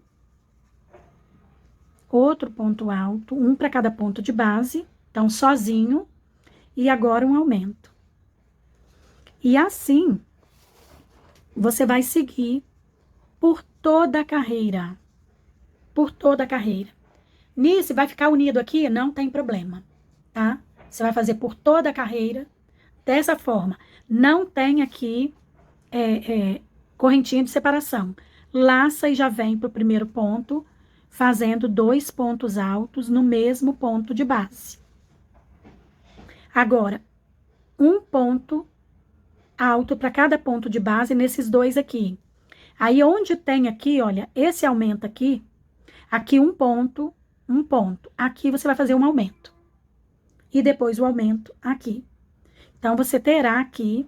outro ponto alto, um para cada ponto de base, então, sozinho, e agora um aumento. E assim, você vai seguir por toda a carreira. Por toda a carreira. Nisso, vai ficar unido aqui? Não tem problema, tá? Você vai fazer por toda a carreira, dessa forma. Não tem aqui correntinha de separação. Laça e já vem pro primeiro ponto, fazendo 2 pontos altos no mesmo ponto de base. Agora, um ponto alto para cada ponto de base nesses 2 aqui. Aí, onde tem aqui, olha, esse aumento aqui, aqui um ponto. Aqui você vai fazer um aumento. E depois o aumento aqui. Então, você terá aqui,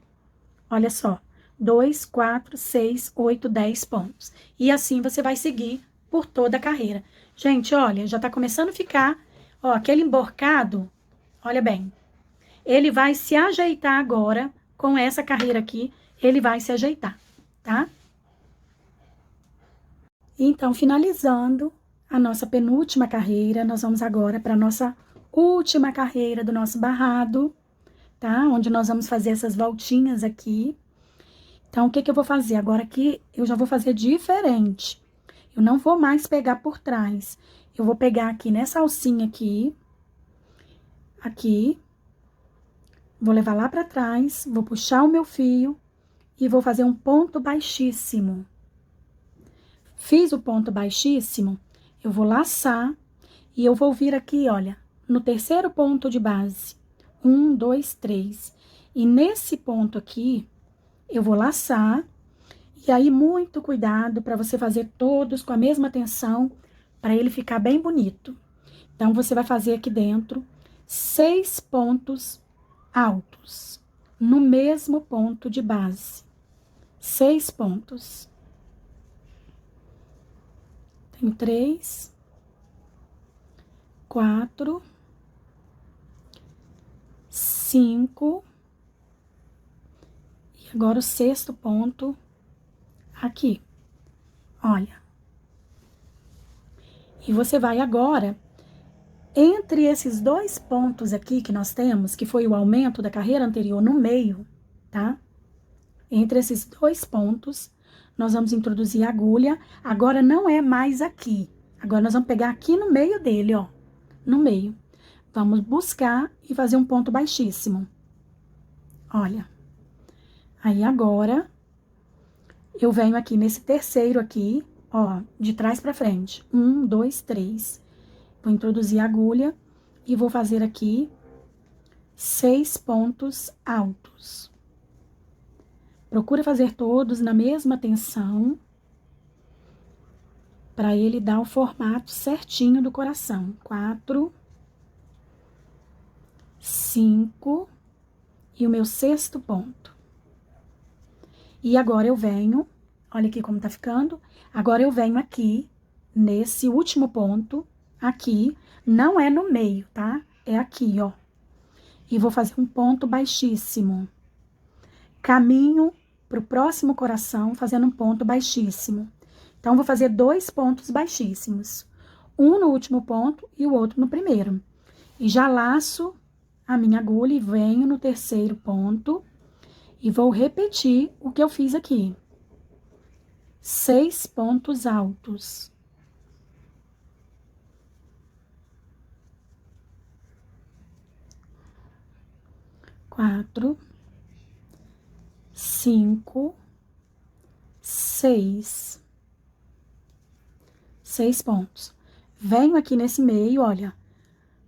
olha só, 2, 4, 6, 8, 10 pontos. E assim você vai seguir por toda a carreira. Gente, olha, já tá começando a ficar, ó, aquele emborcado, olha bem, ele vai se ajeitar agora, com essa carreira aqui, ele vai se ajeitar, tá? Então, finalizando a nossa penúltima carreira, nós vamos agora para a nossa última carreira do nosso barrado, tá? Onde nós vamos fazer essas voltinhas aqui. Então, o que que eu vou fazer? Agora aqui, eu já vou fazer diferente. Eu não vou mais pegar por trás. Eu vou pegar aqui nessa alcinha aqui, vou levar lá para trás, vou puxar o meu fio e vou fazer um ponto baixíssimo. Fiz o ponto baixíssimo, eu vou laçar e eu vou vir aqui, olha, no terceiro ponto de base. 1, 2, 3. E nesse ponto aqui, eu vou laçar. E aí, muito cuidado para você fazer todos com a mesma tensão, para ele ficar bem bonito. Então, você vai fazer aqui dentro 6 pontos altos, no mesmo ponto de base. 6 pontos. Tenho 3, 4, 5, e agora o 6º ponto aqui, olha. E você vai agora, entre esses 2 pontos aqui que nós temos, que foi o aumento da carreira anterior no meio, tá? Entre esses 2 pontos, nós vamos introduzir a agulha. Agora não é mais aqui. Agora nós vamos pegar aqui no meio dele, ó. No meio. Vamos buscar e fazer um ponto baixíssimo. Olha. Aí agora, eu venho aqui nesse terceiro aqui, ó, de trás pra frente. 1, 2, 3. Vou introduzir a agulha e vou fazer aqui 6 pontos altos. Procura fazer todos na mesma tensão, para ele dar o formato certinho do coração. 4, 5, e o meu 6º ponto. E agora eu venho, olha aqui como tá ficando, agora eu venho aqui, nesse último ponto, aqui, não é no meio, tá? É aqui, ó. E vou fazer um ponto baixíssimo. Caminho pro próximo coração, fazendo um ponto baixíssimo. Então, vou fazer 2 pontos baixíssimos. Um no último ponto e o outro no primeiro. E já laço a minha agulha e venho no terceiro ponto. E vou repetir o que eu fiz aqui. 6 pontos altos. Quatro, 5, 6. 6 pontos. Venho aqui nesse meio, olha.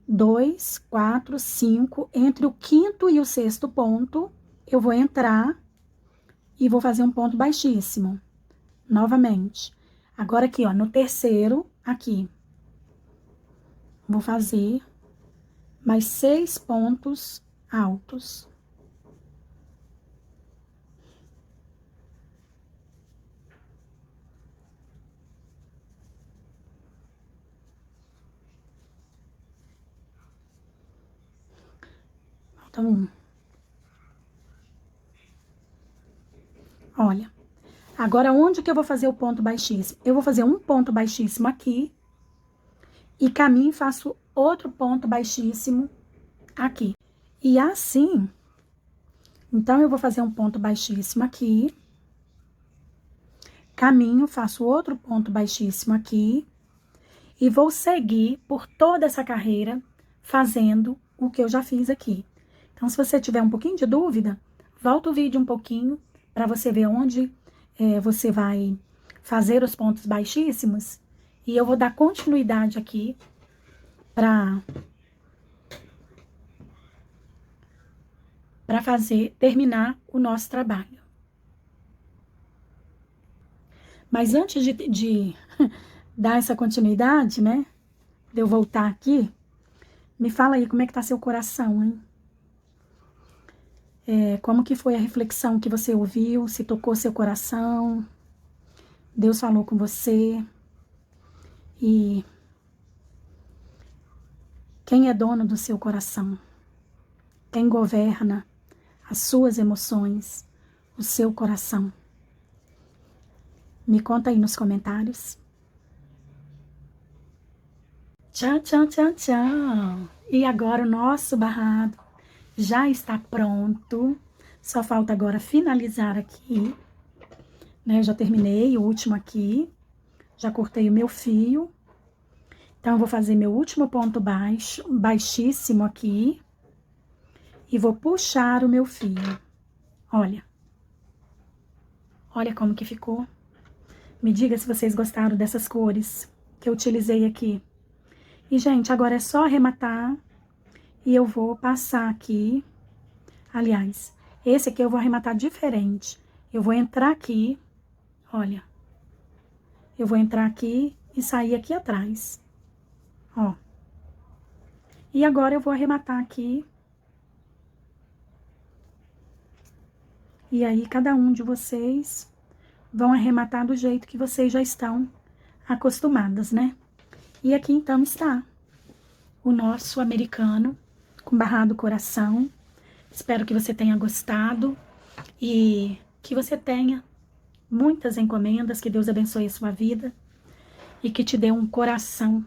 2, 4, 5. Entre o 5º e o 6º ponto, eu vou entrar e vou fazer um ponto baixíssimo. Novamente. Agora aqui, ó, no terceiro, aqui. Vou fazer mais 6 pontos altos. Falta um. Olha. Agora, onde que eu vou fazer o ponto baixíssimo? Eu vou fazer um ponto baixíssimo aqui. E caminho e faço outro ponto baixíssimo aqui. E assim, então, eu vou fazer um ponto baixíssimo aqui. Caminho, faço outro ponto baixíssimo aqui. E vou seguir por toda essa carreira fazendo o que eu já fiz aqui. Então, se você tiver um pouquinho de dúvida, volta o vídeo um pouquinho para você ver onde você vai fazer os pontos baixíssimos. E eu vou dar continuidade aqui para terminar o nosso trabalho. Mas antes de dar essa continuidade, né? De eu voltar aqui, me fala aí como é que tá seu coração, hein? Como que foi a reflexão que você ouviu, se tocou seu coração, Deus falou com você, e quem é dono do seu coração? Quem governa as suas emoções, o seu coração? Me conta aí nos comentários. Tchau, tchau, tchau, tchau. E agora o nosso barrado já está pronto. Só falta agora finalizar aqui. Né? Eu já terminei o último aqui. Já cortei o meu fio. Então, eu vou fazer meu último ponto baixíssimo aqui. E vou puxar o meu fio. Olha. Olha como que ficou. Me diga se vocês gostaram dessas cores que eu utilizei aqui. E, gente, agora é só arrematar. E eu vou passar aqui. Aliás, esse aqui eu vou arrematar diferente. Eu vou entrar aqui. Olha. Eu vou entrar aqui e sair aqui atrás. Ó. E agora eu vou arrematar aqui. E aí cada um de vocês vão arrematar do jeito que vocês já estão acostumadas, né? E aqui então está o nosso americano com barrado coração. Espero que você tenha gostado e que você tenha muitas encomendas, que Deus abençoe a sua vida e que te dê um coração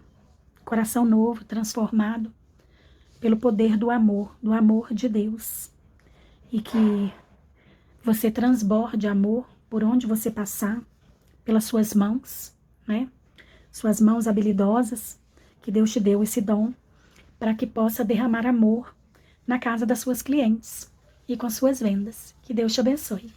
novo, transformado pelo poder do amor de Deus. E que você transborde amor por onde você passar, pelas suas mãos, né? Suas mãos habilidosas, que Deus te deu esse dom, para que possa derramar amor na casa das suas clientes e com suas vendas. Que Deus te abençoe.